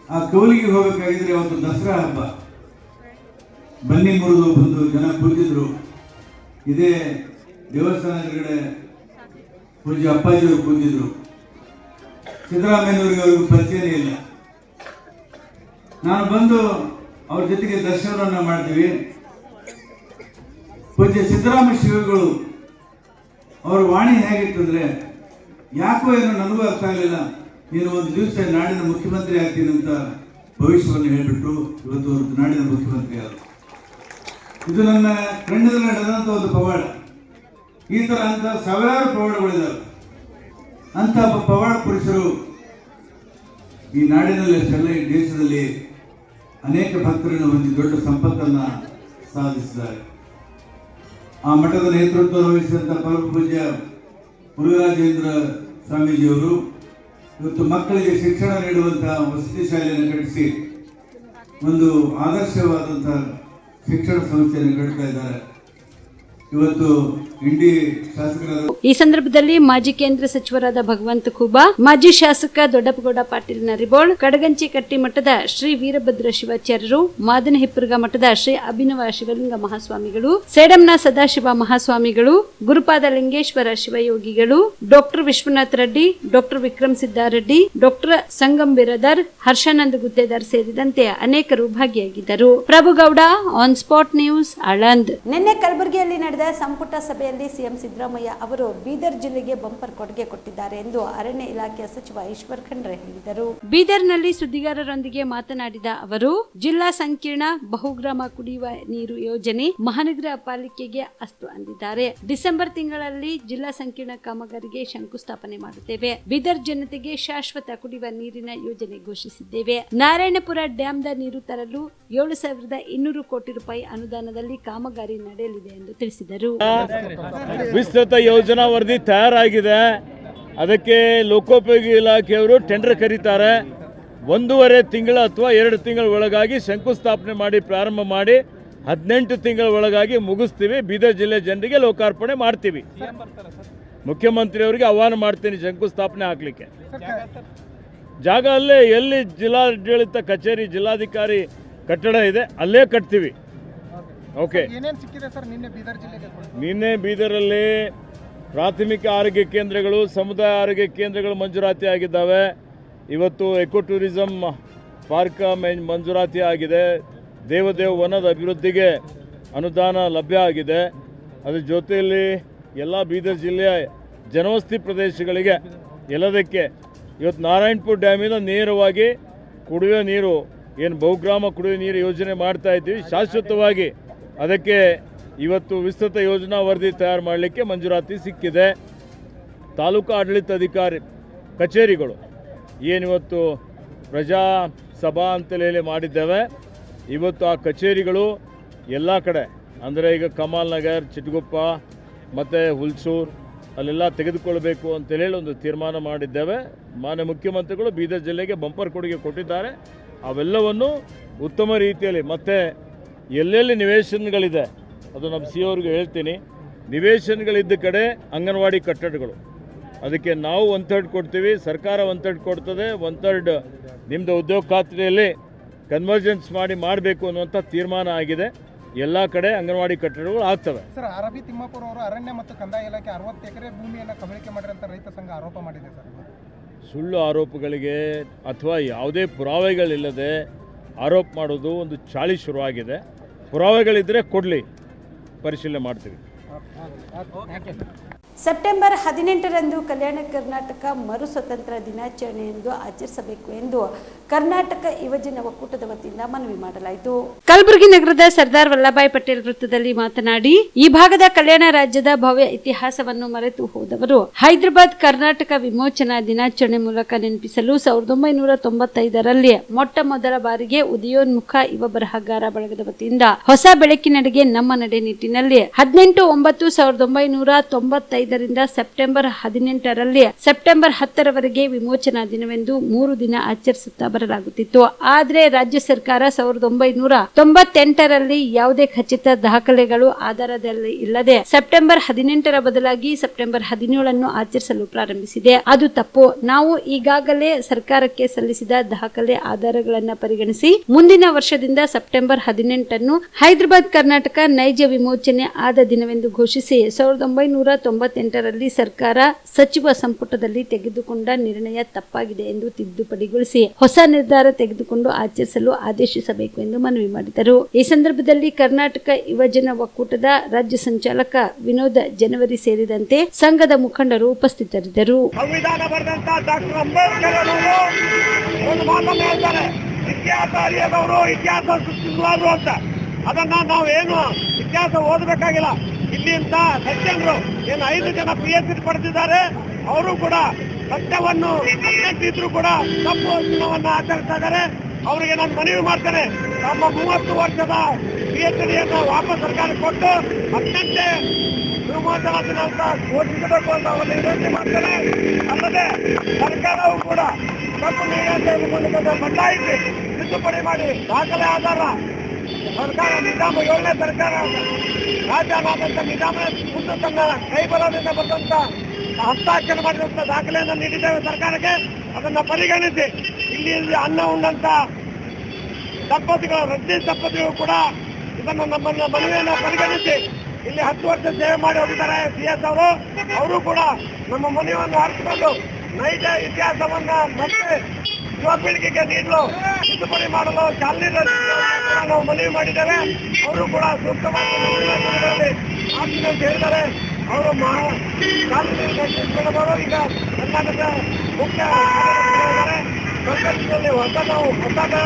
ಆ ಕೌಲಿಗೆ ಹೋಗಬೇಕಾಗಿದ್ರೆ ಅವತ್ತು ದಸರಾ ಹಬ್ಬ. ಬನ್ನಿ ಮುರಿದು ಬಂದು ಜನ ಕೂತಿದ್ರು. ಇದೇ ದೇವಸ್ಥಾನ ಎದುರುಗಡೆ ಪೂಜ್ಯ ಅಪ್ಪಾಜಿಯವರು ಕೂತಿದ್ರು. ಸಿದ್ದರಾಮಯ್ಯನವರಿಗೆ ಅವ್ರಿಗೂ ಪರಿಚಯನೇ ಇಲ್ಲ. ನಾನು ಬಂದು ಅವ್ರ ಜೊತೆಗೆ ದರ್ಶನವನ್ನು ಮಾಡ್ತೀವಿ. ಪೂಜ್ಯ ಸಿದ್ದರಾಮ ಶಿವಗಳು ಅವರ ವಾಣಿ ಹೇಗಿತ್ತಂದ್ರೆ, ಯಾಕೋ ಏನೋ ನನಗೂ ಅರ್ಥ ಆಗಲಿಲ್ಲ, ನೀನು ಒಂದು ದಿವಸ ನಾಡಿನ ಮುಖ್ಯಮಂತ್ರಿ ಆಗ್ತೀನಿ ಅಂತ ಭವಿಷ್ಯವನ್ನು ಹೇಳಿಬಿಟ್ರು. ಇವತ್ತು ಅವರು ನಾಡಿನ ಮುಖ್ಯಮಂತ್ರಿ ಆದರು. ಇದು ನನ್ನ ಕಣ್ಣಲ್ಲಿ ನಡೆದಂಥ ಒಂದು ಪವಾಡ. ಈ ಥರ ಅಂತ ಸಾವಿರಾರು ಪವಾಡಗಳಿದ್ದಾವೆ. ಅಂಥ ಪವಾಡ ಪುರುಷರು ಈ ನಾಡಿನಲ್ಲಿ ಅಷ್ಟೆಲ್ಲ ಈ ದೇಶದಲ್ಲಿ ಅನೇಕ ಭಕ್ತರನ್ನು ಹೊಂದಿ ದೊಡ್ಡ ಸಂಪತ್ತನ್ನು ಸಾಧಿಸಿದ್ದಾರೆ. ಆ ಮಠದ ನೇತೃತ್ವ ವಹಿಸಿದಂಥ ಪರಮ ಪೂಜ್ಯ ಮುರುಘರಾಜೇಂದ್ರ ಸ್ವಾಮೀಜಿಯವರು ಇವತ್ತು ಮಕ್ಕಳಿಗೆ ಶಿಕ್ಷಣ ನೀಡುವಂತಹ ವಸತಿ ಶಾಲೆಯನ್ನು ಕಟ್ಟಿಸಿ ಒಂದು ಆದರ್ಶವಾದಂಥ ಶಿಕ್ಷಣ ಸಂಸ್ಥೆಯನ್ನು ಕಟ್ತಾ ಇದ್ದಾರೆ. ಇವತ್ತು ಇಂಡಿ ಶಾಸಕರಾದ ಈ ಸಂದರ್ಭದಲ್ಲಿ ಮಾಜಿ ಕೇಂದ್ರ ಸಚಿವರಾದ ಭಗವಂತ ಖೂಬಾ, ಮಾಜಿ ಶಾಸಕ ದೊಡ್ಡಪ್ಪಗೌಡ ಪಾಟೀಲ್ ನರಿಬೋಳ್, ಕಡಗಂಚಿಕಟ್ಟಿ ಮಠದ ಶ್ರೀ ವೀರಭದ್ರ ಶಿವಾಚಾರ್ಯರು, ಮಾದನಹಿಪ್ಪರ್ಗ ಮಠದ ಶ್ರೀ ಅಭಿನವ ಶಿವಲಿಂಗ ಮಹಾಸ್ವಾಮಿಗಳು, ಸೇಡಂನ ಸದಾಶಿವ ಮಹಾಸ್ವಾಮಿಗಳು, ಗುರುಪಾದ ಲಿಂಗೇಶ್ವರ ಶಿವಯೋಗಿಗಳು, doctor Vishwanath Reddy, doctor Vikram Siddareddy, doctor Sangam Biradar, Harshanand Guttedar ಸೇರಿದಂತೆ ಅನೇಕರು ಭಾಗಿಯಾಗಿದ್ದರು. Prabhugouda, on spot news, Aland. ನಿನ್ನೆ ಕಲಬುರಗಿಯಲ್ಲಿ ನಡೆದ ಸಂಪುಟ ಸಭೆಯಲ್ಲಿ ಸಿಎಂ ಸಿದ್ದರಾಮಯ್ಯ ಅವರು ಬೀದರ್ ಜಿಲ್ಲೆಗೆ ಬಂಪರ್ ಕೊಡುಗೆ ಕೊಟ್ಟಿದ್ದಾರೆ ಎಂದು ಅರಣ್ಯ ಇಲಾಖೆಯ ಸಚಿವ ಈಶ್ವರ್ ಖಂಡ್ರೆ ಹೇಳಿದರು. ಬೀದರ್ನಲ್ಲಿ ಸುದ್ದಿಗಾರರೊಂದಿಗೆ ಮಾತನಾಡಿದ ಅವರು, ಜಿಲ್ಲಾ ಸಂಕೀರ್ಣ ಬಹುಗ್ರಾಮ ಕುಡಿಯುವ ನೀರು ಯೋಜನೆ ಮಹಾನಗರ ಪಾಲಿಕೆಗೆ ಅಸ್ತು ಅಂದಿದ್ದಾರೆ. ಡಿಸೆಂಬರ್ ತಿಂಗಳಲ್ಲಿ ಜಿಲ್ಲಾ ಸಂಕೀರ್ಣ ಕಾಮಗಾರಿಗೆ ಶಂಕುಸ್ಥಾಪನೆ ಮಾಡುತ್ತೇವೆ. ಬೀದರ್ ಜನತೆಗೆ ಶಾಶ್ವತ ಕುಡಿಯುವ ನೀರಿನ ಯೋಜನೆ ಘೋಷಿಸಿದ್ದೇವೆ. ನಾರಾಯಣಪುರ ಡ್ಯಾಂದ ನೀರು ತರಲು 7,200 ಕೋಟಿ ರೂಪಾಯಿ ಅನುದಾನದಲ್ಲಿ ಕಾಮಗಾರಿ ನಡೆಯಲಿದೆ ಎಂದು ತಿಳಿಸಿದರು. ವಿಸ್ತೃತ ಯೋಜನಾ ವರದಿ ತಯಾರಾಗಿದೆ. ಅದಕ್ಕೆ ಲೋಕೋಪಯೋಗಿ ಇಲಾಖೆಯವರು ಟೆಂಡರ್ ಕರೀತಾರೆ. 1.5 ತಿಂಗಳ ಅಥವಾ 2 ತಿಂಗಳ ಒಳಗಾಗಿ ಶಂಕುಸ್ಥಾಪನೆ ಮಾಡಿ ಪ್ರಾರಂಭ ಮಾಡಿ 18 ತಿಂಗಳ ಒಳಗಾಗಿ ಮುಗಿಸ್ತೀವಿ. ಬೀದರ್ ಜಿಲ್ಲೆ ಜನರಿಗೆ ಲೋಕಾರ್ಪಣೆ ಮಾಡ್ತೀವಿ. ಮುಖ್ಯಮಂತ್ರಿಯವರಿಗೆ ಆಹ್ವಾನ ಮಾಡ್ತೀನಿ ಶಂಕುಸ್ಥಾಪನೆ ಹಾಕಲಿಕ್ಕೆ. ಜಾಗ ಅಲ್ಲೇ ಎಲ್ಲಿ ಜಿಲ್ಲಾಡಳಿತ ಕಚೇರಿ ಜಿಲ್ಲಾಧಿಕಾರಿ ಕಟ್ಟಡ ಇದೆ ಅಲ್ಲೇ ಕಟ್ತೀವಿ. ಓಕೆ. ನಿನ್ನೆ ಬೀದರಲ್ಲಿ ಪ್ರಾಥಮಿಕ ಆರೋಗ್ಯ ಕೇಂದ್ರಗಳು, ಸಮುದಾಯ ಆರೋಗ್ಯ ಕೇಂದ್ರಗಳು ಮಂಜೂರಾತಿ ಆಗಿದ್ದಾವೆ. ಇವತ್ತು ಎಕೋ ಟೂರಿಸಂ ಪಾರ್ಕ್ ಮಂಜೂರಾತಿ ಆಗಿದೆ. ದೇವದೇವ ವನದ ಅಭಿವೃದ್ಧಿಗೆ ಅನುದಾನ ಲಭ್ಯ ಆಗಿದೆ. ಅದರ ಜೊತೆಯಲ್ಲಿ ಎಲ್ಲ ಬೀದರ್ ಜಿಲ್ಲೆಯ ಜನವಸತಿ ಪ್ರದೇಶಗಳಿಗೆ ಎಲ್ಲದಕ್ಕೆ ಇವತ್ತು ನಾರಾಯಣಪುರ ಡ್ಯಾಮಿಂದ ನೇರವಾಗಿ ಕುಡಿಯುವ ನೀರು ಏನು ಬಹುಗ್ರಾಮ ಕುಡಿಯುವ ನೀರು ಯೋಜನೆ ಮಾಡ್ತಾ ಇದ್ದೀವಿ ಶಾಶ್ವತವಾಗಿ. ಅದಕ್ಕೆ ಇವತ್ತು ವಿಸ್ತೃತ ಯೋಜನಾ ವರದಿ ತಯಾರು ಮಾಡಲಿಕ್ಕೆ ಮಂಜೂರಾತಿ ಸಿಕ್ಕಿದೆ. ತಾಲೂಕು ಆಡಳಿತಾಧಿಕಾರಿ ಕಚೇರಿಗಳು ಏನಿವತ್ತು ಪ್ರಜಾ ಸಭಾ ಅಂತಲೇ ಮಾಡಿದ್ದೇವೆ. ಇವತ್ತು ಆ ಕಚೇರಿಗಳು ಎಲ್ಲ ಕಡೆ ಅಂದರೆ ಈಗ ಕಮಾಲ್ ನಗರ್, ಚಿಟಗುಪ್ಪ ಮತ್ತು ಹುಲ್ಸೂರು ಅಲ್ಲೆಲ್ಲ ತೆಗೆದುಕೊಳ್ಬೇಕು ಅಂತೇಳಿ ಒಂದು ತೀರ್ಮಾನ ಮಾಡಿದ್ದೇವೆ. ಮಾನ್ಯ ಮುಖ್ಯಮಂತ್ರಿಗಳು ಬೀದರ್ ಜಿಲ್ಲೆಗೆ ಬಂಪರ್ ಕೊಡುಗೆ ಕೊಟ್ಟಿದ್ದಾರೆ. ಅವೆಲ್ಲವನ್ನು ಉತ್ತಮ ರೀತಿಯಲ್ಲಿ ಮತ್ತು ಎಲ್ಲೆಲ್ಲಿ ನಿವೇಶನಗಳಿದೆ ಅದು ನಮ್ಮ ಸಿ ಅವ್ರಿಗೆ ಹೇಳ್ತೀನಿ. ನಿವೇಶನಗಳಿದ್ದ ಕಡೆ ಅಂಗನವಾಡಿ ಕಟ್ಟಡಗಳು, ಅದಕ್ಕೆ ನಾವು 1/3 ಕೊಡ್ತೀವಿ, ಸರ್ಕಾರ 1/3 ಕೊಡ್ತದೆ, 1/3 ನಿಮ್ಮದು ಉದ್ಯೋಗ ಖಾತ್ರಿಯಲ್ಲಿ ಕನ್ವರ್ಜೆನ್ಸ್ ಮಾಡಬೇಕು ಅನ್ನುವಂಥ ತೀರ್ಮಾನ ಆಗಿದೆ. ಎಲ್ಲ ಕಡೆ ಅಂಗನವಾಡಿ ಕಟ್ಟಡಗಳು ಆಗ್ತವೆ. Sir, RB. ತಿಮ್ಮಾಪುರ ಅವರು ಅರಣ್ಯ ಮತ್ತು ಕಂದಾಯ ಇಲಾಖೆ 60 ಎಕರೆ ಭೂಮಿಯನ್ನು ಕಬಳಿಕೆ ಮಾಡಿರಂತ ರೈತ ಸಂಘ ಆರೋಪ ಮಾಡಿದೆ ಸರ್. ಸುಳ್ಳು ಆರೋಪಗಳಿಗೆ ಅಥವಾ ಯಾವುದೇ ಪುರಾವೆಗಳಿಲ್ಲದೆ ಆರೋಪ ಮಾಡೋದು ಒಂದು ಚಾಳಿ ಶುರುವಾಗಿದೆ. ಪುರಾವೆಗಳಿದ್ದರೆ ಕೊಡಲಿ, ಪರಿಶೀಲನೆ ಮಾಡ್ತೀವಿ. ಸೆಪ್ಟೆಂಬರ್ 18ರಂದು ಕಲ್ಯಾಣ ಕರ್ನಾಟಕ ಮರು ಸ್ವತಂತ್ರ ದಿನಾಚರಣೆ ಎಂದು ಆಚರಿಸಬೇಕು ಎಂದು ಕರ್ನಾಟಕ ಯುವಜನ ಒಕ್ಕೂಟದ ವತಿಯಿಂದ ಮನವಿ ಮಾಡಲಾಯಿತು. ಕಲಬುರಗಿ ನಗರದ ಸರ್ದಾರ್ ವಲ್ಲಭಾಯ್ ಪಟೇಲ್ ವೃತ್ತದಲ್ಲಿ ಮಾತನಾಡಿ, ಈ ಭಾಗದ ಕಲ್ಯಾಣ ರಾಜ್ಯದ ಭವ್ಯ ಇತಿಹಾಸವನ್ನು ಮರೆತು ಹೋದವರು ಹೈದರಾಬಾದ್ ಕರ್ನಾಟಕ ವಿಮೋಚನಾ ದಿನಾಚರಣೆ ಮೂಲಕ ನೆನಪಿಸಲು 1995ರಲ್ಲಿ ಮೊಟ್ಟ ಮೊದಲ ಬಾರಿಗೆ ಉದಯೋನ್ಮುಖ ಯುವ ಬರಹಗಾರ ಬಳಗದ ವತಿಯಿಂದ ಹೊಸ ಬೆಳಕಿನೆಡೆಗೆ ನಮ್ಮ ನಡೆ ನಿಟ್ಟಿನಲ್ಲಿ 18/9/1995 ಸೆಪ್ಟೆಂಬರ್ 18ರಲ್ಲಿ ಸೆಪ್ಟೆಂಬರ್ 10ರವರೆಗೆ ವಿಮೋಚನಾ ದಿನವೆಂದು 3 ದಿನ ಆಚರಿಸುತ್ತಾ ಬರಲಾಗುತ್ತಿತ್ತು. ಆದರೆ ರಾಜ್ಯ ಸರ್ಕಾರ 1998ರಲ್ಲಿ ಯಾವುದೇ ಖಚಿತ ದಾಖಲೆಗಳು ಆಧಾರದಲ್ಲಿ ಇಲ್ಲದೆ ಸೆಪ್ಟೆಂಬರ್ 18ರ ಬದಲಾಗಿ ಸೆಪ್ಟೆಂಬರ್ 17ಅನ್ನು ಆಚರಿಸಲು ಪ್ರಾರಂಭಿಸಿದೆ. ಅದು ತಪ್ಪು. ನಾವು ಈಗಾಗಲೇ ಸರ್ಕಾರಕ್ಕೆ ಸಲ್ಲಿಸಿದ ದಾಖಲೆ ಆಧಾರಗಳನ್ನು ಪರಿಗಣಿಸಿ ಮುಂದಿನ ವರ್ಷದಿಂದ ಸೆಪ್ಟೆಂಬರ್ 18ಅನ್ನು ಹೈದರಾಬಾದ್ ಕರ್ನಾಟಕ ನೈಜ ವಿಮೋಚನೆ ಆದ ದಿನವೆಂದು ಘೋಷಿಸಿ 1998ರಲ್ಲಿ ಸರ್ಕಾರ ಸಚಿವ ಸಂಪುಟದಲ್ಲಿ ತೆಗೆದುಕೊಂಡ ನಿರ್ಣಯ ತಪ್ಪಾಗಿದೆ ಎಂದು ತಿದ್ದುಪಡಿಗೊಳಿಸಿ ಹೊಸ ನಿರ್ಧಾರ ತೆಗೆದುಕೊಂಡು ಆಚರಿಸಲು ಆದೇಶಿಸಬೇಕು ಎಂದು ಮನವಿ ಮಾಡಿದರು. ಈ ಸಂದರ್ಭದಲ್ಲಿ ಕರ್ನಾಟಕ ಯುವಜನ ಒಕ್ಕೂಟದ ರಾಜ್ಯ ಸಂಚಾಲಕ ವಿನೋದ ಜನವರಿ ಸೇರಿದಂತೆ ಸಂಘದ ಮುಖಂಡರು ಉಪಸ್ಥಿತರಿದ್ದರು. ಸಂವಿಧಾನ ಬರೆದಂತ ಡಾಕ್ಟರ್ ಅಂಬೇಡ್ಕರ್ ಅವರು ಒಂದು ಮಾತನ್ನು ಹೇಳ್ತಾರೆ, ಇತಿಹಾಸ ಅರಿಯದವರು ಇತಿಹಾಸ ಸೃಷ್ಟಿಸುವರು ಅಂತ. ಅದನ್ನ ನಾವೇನು ಇತಿಹಾಸ ಓದಬೇಕಾಗಿಲ್ಲ. ಇಲ್ಲಿಂದ ಸಜ್ಜನರು ಏನು 5 ಜನ PhD ಪಡೆದಿದ್ದಾರೆ, ಅವರು ಕೂಡ ಸತ್ಯವನ್ನು ಇದ್ರು ಕೂಡ ತಪ್ಪು ದಿನವನ್ನು ಆಚರಿಸ್ತಾ ಇದ್ದಾರೆ. ಅವರಿಗೆ ನಾನು ಮನವಿ ಮಾಡ್ತೇನೆ, ನಮ್ಮ 30 ವರ್ಷದ PhDಯನ್ನು ವಾಪಸ್ ಸರ್ಕಾರಕ್ಕೆ ಕೊಟ್ಟು 18ನೇ ವಿಮೋಚನಾ ದಿನ ಅಂತ ಘೋಷಿಸಬೇಕು ಅಂತ ಅವರಲ್ಲಿ ವಿನಂತಿ ಮಾಡ್ತೇನೆ. ಅಲ್ಲದೆ ಸರ್ಕಾರವು ಕೂಡ ತಪ್ಪು ನಿರ್ಣಯ ತೆಗೆದುಕೊಂಡು ಬದಲಾಯಿಸಿ ತಿದ್ದುಪಡಿ ಮಾಡಿ ದಾಖಲೆ ಆಧಾರ ಸರ್ಕಾರ ನಿಜಾಮ 7ನೇ ಸರ್ಕಾರ ರಾಜ್ಯನಾದಂತ ನಿಜಾಮ ಮುಂದೆ ತನ್ನ ಕೈಬಲದಿಂದ ಬಂದಂತ ಹಸ್ತಾಕ್ಷರ ಮಾಡಿದಂತ ದಾಖಲೆಯನ್ನು ನೀಡಿದ್ದೇವೆ ಸರ್ಕಾರಕ್ಕೆ. ಅದನ್ನ ಪರಿಗಣಿಸಿ ಇಲ್ಲಿ ಅನ್ನ ಉಂಡಂತ ದಂಪತಿಗಳು, ರಜ್ಜಿ ದಂಪತಿಗಳು ಕೂಡ ಇದನ್ನು ನಮ್ಮನ್ನ ಮನವಿಯನ್ನು ಪರಿಗಣಿಸಿ ಇಲ್ಲಿ 10 ವರ್ಷ ಸೇವೆ ಮಾಡಿ ಹೋಗಿದ್ದಾರೆ CS ಅವರು ಕೂಡ ನಮ್ಮ ಮನವಿಯನ್ನು ಅರ್ಥಕೊಂಡು ನೈಜ ಇತಿಹಾಸವನ್ನ ಮತ್ತೆ ಯುವ ಪೀಳಿಗೆಗೆ ನೀಡಲು ತಿದ್ದುಪಡಿ ಮಾಡಲು ಚಾಲನೆ ನಾವು ಮನವಿ ಮಾಡಿದ್ದೇವೆ. ಅವರು ಕೂಡ ಸೂಕ್ತವಾಗಿ ಆಗ್ತೀನಿ ಅಂತ ಹೇಳಿದ್ದಾರೆ. ಅವರು ಚಾಲನೆ ಈಗ ಕರ್ನಾಟಕದ ಮುಖ್ಯ ಕರ್ನಾಟಕದಲ್ಲಿ ಹೊಸ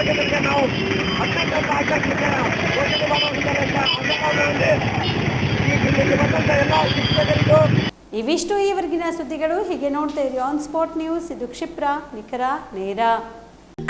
ಬೆಳಕಿಗೆ ನಾವು 18 ಆಚರಿಸಲಿಕ್ಕೆ ಘೋಷಣೆ ಮಾಡೋದಿದ್ದಾರೆ ಅಂತ ಅಂಗನವಾಡಿಯಲ್ಲಿ ಇಲ್ಲಿ ಬಂದಂತ ಎಲ್ಲ ಶಿಕ್ಷಕರಿಗೂ. ಇವಿಷ್ಟು ಈವರೆಗಿನ ಸುದ್ದಿಗಳು. ಹೀಗೆ ನೋಡ್ತಾ ಇರಿ ಆನ್ ಸ್ಪಾಟ್ ನ್ಯೂಸ್. ಇದು ಕ್ಷಿಪ್ರ, ನಿಖರ, ನೇರ.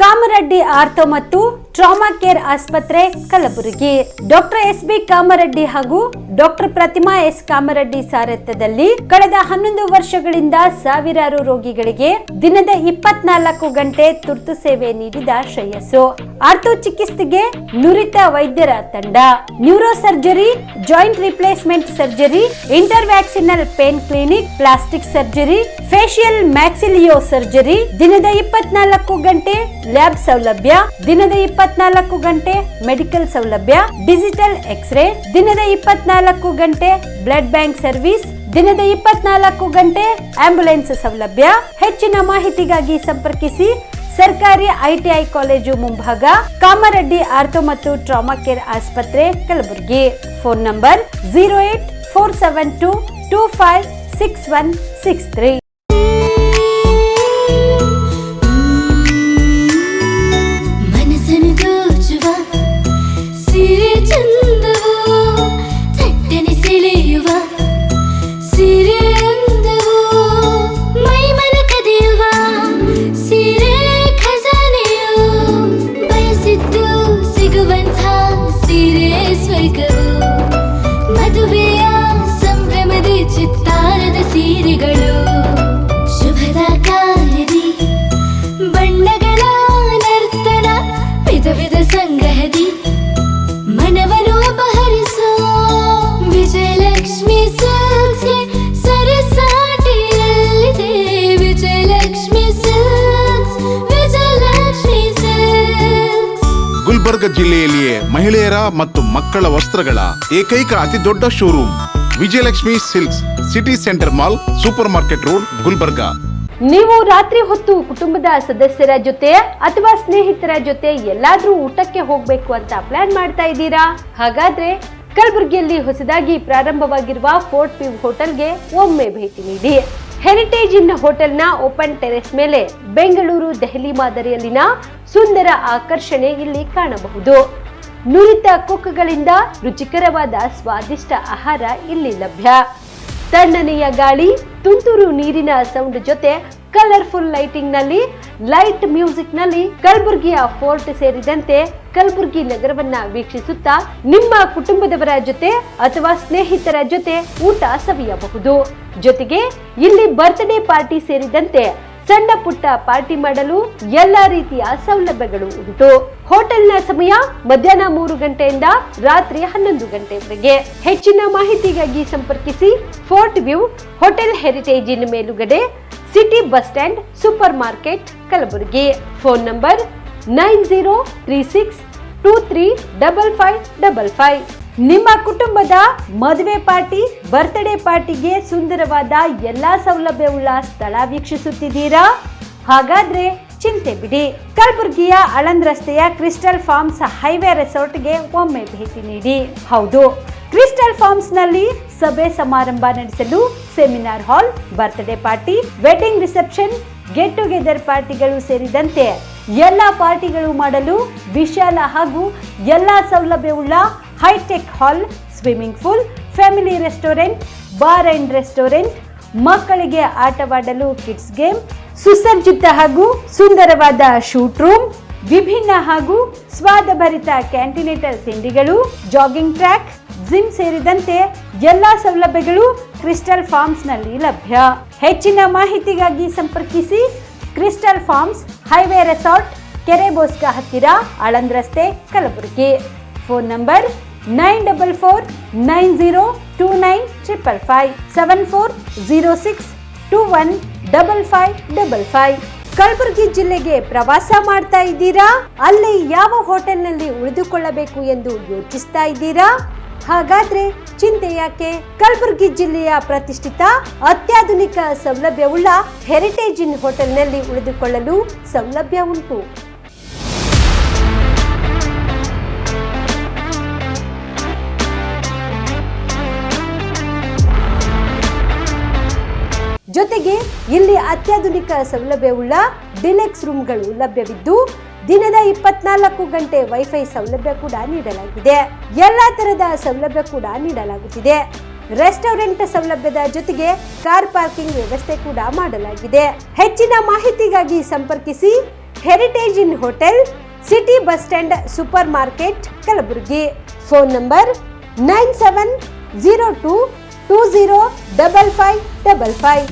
ಕಾಮರೆಡ್ಡಿ ಆರ್ಥೋ ಮತ್ತು ಟ್ರಾಮಾ ಕೇರ್ ಆಸ್ಪತ್ರೆ ಕಲಬುರಗಿ. ಡಾಕ್ಟರ್ SB ಕಾಮರೆಡ್ಡಿ ಹಾಗೂ ಡಾಕ್ಟರ್ ಪ್ರತಿಮಾ S ಕಾಮರೆಡ್ಡಿ ಸಾರಥ್ಯದಲ್ಲಿ ಕಳೆದ 11 ವರ್ಷಗಳಿಂದ ಸಾವಿರಾರು ರೋಗಿಗಳಿಗೆ ದಿನದ 24 ಗಂಟೆ ತುರ್ತು ಸೇವೆ ನೀಡಿದ ಶ್ರೇಯಸ್ಸು. ಆರ್ಥೋ ಚಿಕಿತ್ಸೆಗೆ ನುರಿತ ವೈದ್ಯರ ತಂಡ, neuro surgery, joint replacement surgery, interventional pain clinic, plastic surgery, facial maxillo surgery, ದಿನದ 24 ಗಂಟೆ ಲ್ಯಾಬ್ ಸೌಲಭ್ಯ, ದಿನದ 24 ಗಂಟೆ ಮೆಡಿಕಲ್ ಸೌಲಭ್ಯ, ಡಿಜಿಟಲ್ ಎಕ್ಸ್ರೇ, ದಿನದ 24 ಗಂಟೆ ಬ್ಲಡ್ ಬ್ಯಾಂಕ್ ಸರ್ವಿಸ್, ದಿನದ 24 ಗಂಟೆ ಆಂಬ್ಯುಲೆನ್ಸ್ ಸೌಲಭ್ಯ. ಹೆಚ್ಚಿನ ಮಾಹಿತಿಗಾಗಿ ಸಂಪರ್ಕಿಸಿ ಸರ್ಕಾರಿ ITI ಕಾಲೇಜು ಮುಂಭಾಗ, ಕಾಮರೆಡ್ಡಿ ಆರ್ಥೋ ಮತ್ತು ಟ್ರಾಮಾ ಕೇರ್ ಆಸ್ಪತ್ರೆ ಕಲಬುರಗಿ. Phone number 084722566163. ಮದುವೆಯ ಸಂಭ್ರಮದ ಚಿತ್ತಾರದ ಸೀರೆಗಳು ಮಹಿಳೆಯರ ಮತ್ತು ಮಕ್ಕಳ ವಸ್ತ್ರಗಳ ಏಕೈಕ ಅತಿ ದೊಡ್ಡ showroom Vijayalakshmi silks, city centre mall, super market road, Gulbarga. ನೀವು ರಾತ್ರಿ ಹೊತ್ತು ಕುಟುಂಬದ ಸದಸ್ಯರ ಜೊತೆ ಅಥವಾ ಸ್ನೇಹಿತರ ಜೊತೆ ಎಲ್ಲಾದ್ರೂ ಊಟಕ್ಕೆ ಹೋಗ್ಬೇಕು ಅಂತ ಪ್ಲಾನ್ ಮಾಡ್ತಾ ಇದ್ದೀರಾ? ಹಾಗಾದ್ರೆ ಕಲಬುರಗಿಯಲ್ಲಿ ಹೊಸದಾಗಿ ಪ್ರಾರಂಭವಾಗಿರುವ ಫೋರ್ಟ್ ವ್ಯೂ ಹೋಟೆಲ್ಗೆ ಒಮ್ಮೆ ಭೇಟಿ ನೀಡಿ. ಹೆರಿಟೇಜ್ ಇನ್ ಹೋಟೆಲ್ನ ಓಪನ್ ಟೆರೆಸ್ ಮೇಲೆ ಬೆಂಗಳೂರು, ದೆಹಲಿ ಮಾದರಿಯಲ್ಲಿನ ಸುಂದರ ಆಕರ್ಷಣೆ ಇಲ್ಲಿ ಕಾಣಬಹುದು. ನುರಿತ ಕುಕ್ಗಳಿಂದ ರುಚಿಕರವಾದ ಸ್ವಾದಿಷ್ಟ ಆಹಾರ ಇಲ್ಲಿ ಲಭ್ಯ. ತಣ್ಣನೆಯ ಗಾಳಿ, ತುಂತುರು ನೀರಿನ ಸೌಂಡ್ ಜೊತೆ ಕಲರ್ಫುಲ್ ಲೈಟಿಂಗ್ ನಲ್ಲಿ, ಲೈಟ್ ಮ್ಯೂಸಿಕ್ ನಲ್ಲಿ ಕಲಬುರಗಿಯ ಫೋರ್ಟ್ ಸೇರಿದಂತೆ ಕಲಬುರಗಿ ನಗರವನ್ನ ವೀಕ್ಷಿಸುತ್ತಾ ನಿಮ್ಮ ಕುಟುಂಬದವರ ಜೊತೆ ಅಥವಾ ಸ್ನೇಹಿತರ ಜೊತೆ ಊಟ ಸವಿಯಬಹುದು. ಜೊತೆಗೆ ಇಲ್ಲಿ ಬರ್ತ್ಡೇ ಪಾರ್ಟಿ ಸೇರಿದಂತೆ ಸಣ್ಣ ಪುಟ್ಟ ಪಾರ್ಟಿ ಮಾಡಲು ಎಲ್ಲಾ ರೀತಿಯ ಸೌಲಭ್ಯಗಳು ಉಂಟು. ಹೋಟೆಲ್ನ ಸಮಯ ಮಧ್ಯಾಹ್ನ 3 ಗಂಟೆಯಿಂದ ರಾತ್ರಿ 11 ಗಂಟೆವರೆಗೆ. ಹೆಚ್ಚಿನ ಮಾಹಿತಿಗಾಗಿ ಸಂಪರ್ಕಿಸಿ ಫೋರ್ಟ್ ವ್ಯೂ ಹೋಟೆಲ್, ಹೆರಿಟೇಜ್ ಇನ್ ಮೇಲುಗಡೆ, city bus stand, super market, Kalaburagi. Phone number 9036235555. ನಿಮ್ಮ ಕುಟುಂಬದ ಮದುವೆ ಪಾರ್ಟಿ, ಬರ್ತ್ಡೇ ಪಾರ್ಟಿಗೆ ಸುಂದರವಾದ ಎಲ್ಲಾ ಸೌಲಭ್ಯವುಳ್ಳ ಸ್ಥಳ ವೀಕ್ಷಿಸುತ್ತಿದ್ದೀರಾ? ಹಾಗಾದ್ರೆ ಚಿಂತೆ ಬಿಡಿ. ಕಲಬುರಗಿಯ ಆಳಂದ್ ರಸ್ತೆಯ ಕ್ರಿಸ್ಟಲ್ ಫಾರ್ಮ್ಸ್ ಹೈವೇ ರೆಸಾರ್ಟ್ಗೆ ಒಮ್ಮೆ ಭೇಟಿ ನೀಡಿ. ಹೌದು, ಕ್ರಿಸ್ಟಲ್ ಫಾರ್ಮ್ಸ್ ನಲ್ಲಿ ಸಭೆ ಸಮಾರಂಭ ನಡೆಸಲು seminar hall, birthday party, wedding reception, get together ಪಾರ್ಟಿಗಳು ಸೇರಿದಂತೆ ಎಲ್ಲಾ ಪಾರ್ಟಿಗಳು ಮಾಡಲು ವಿಶಾಲ ಹಾಗೂ ಎಲ್ಲಾ ಸೌಲಭ್ಯವುಳ್ಳ hi-tech hall, swimming pool, family restaurant, bar and restaurant, ಮಕ್ಕಳಿಗೆ ಆಟವಾಡಲು ಕಿಡ್ಸ್ ಗೇಮ್, ಸುಸಜ್ಜಿತ ಹಾಗೂ ಸುಂದರವಾದ ಶೂಟ್ ರೂಮ್, ವಿಭಿನ್ನ ಹಾಗೂ ಸ್ವಾದಭರಿತ ಕ್ಯಾಂಟಿನೇಟಲ್ ತಿಂಡಿಗಳು, ಜಾಗಿಂಗ್ ಟ್ರ್ಯಾಕ್, ಜಿಮ್ ಸೇರಿದಂತೆ ಎಲ್ಲಾ ಸೌಲಭ್ಯಗಳು ಕ್ರಿಸ್ಟಲ್ ಫಾರ್ಮ್ಸ್ ನಲ್ಲಿ ಲಭ್ಯ. ಹೆಚ್ಚಿನ ಮಾಹಿತಿಗಾಗಿ ಸಂಪರ್ಕಿಸಿ ಕ್ರಿಸ್ಟಲ್ ಫಾರ್ಮ್ಸ್ ಹೈವೇ ರೆಸಾರ್ಟ್, ಕೆರೆ ಬೋಸ್ಕ ಹತ್ತಿರ, ಆಳಂದ್ ರಸ್ತೆ, ಕಲಬುರಗಿ. Phone number 9490295555 7406215555. ಕಲಬುರಗಿ ಜಿಲ್ಲೆಗೆ ಪ್ರವಾಸ ಮಾಡ್ತಾ ಇದ್ದೀರಾ? ಅಲ್ಲಿ ಯಾವ ಹೋಟೆಲ್ನಲ್ಲಿ ಉಳಿದುಕೊಳ್ಳಬೇಕು ಎಂದು ಯೋಚಿಸ್ತಾ ಇದ್ದೀರಾ? ಹಾಗಾದ್ರೆ ಚಿಂತೆ ಯಾಕೆ? ಕಲಬುರಗಿ ಜಿಲ್ಲೆಯ ಪ್ರತಿಷ್ಠಿತ ಅತ್ಯಾಧುನಿಕ ಸೌಲಭ್ಯವುಳ್ಳ ಹೆರಿಟೇಜ್ ಇನ್ ಹೋಟೆಲ್ನಲ್ಲಿ ಉಳಿದುಕೊಳ್ಳಲು ಸೌಲಭ್ಯ ಉಂಟು. ಜೊತೆಗೆ ಇಲ್ಲಿ ಅತ್ಯಾಧುನಿಕ ಸೌಲಭ್ಯವುಳ್ಳ ಡಿಲೆಕ್ಸ್ ರೂಮ್ಗಳು ಲಭ್ಯವಿದ್ದು ದಿನದ 24 ಗಂಟೆ ವೈಫೈ ಸೌಲಭ್ಯ ಕೂಡ ನೀಡಲಾಗಿದೆ. ಎಲ್ಲಾ ತರದ ಸೌಲಭ್ಯ ಕೂಡ ನೀಡಲಾಗುತ್ತಿದೆ. ರೆಸ್ಟೋರೆಂಟ್ ಸೌಲಭ್ಯದ ಜೊತೆಗೆ ಕಾರ್ ಪಾರ್ಕಿಂಗ್ ವ್ಯವಸ್ಥೆ ಕೂಡ ಮಾಡಲಾಗಿದೆ. ಹೆಚ್ಚಿನ ಮಾಹಿತಿಗಾಗಿ ಸಂಪರ್ಕಿಸಿ heritage inn hotel, city bus stand, super market, Kalaburagi. Phone number 9702205555.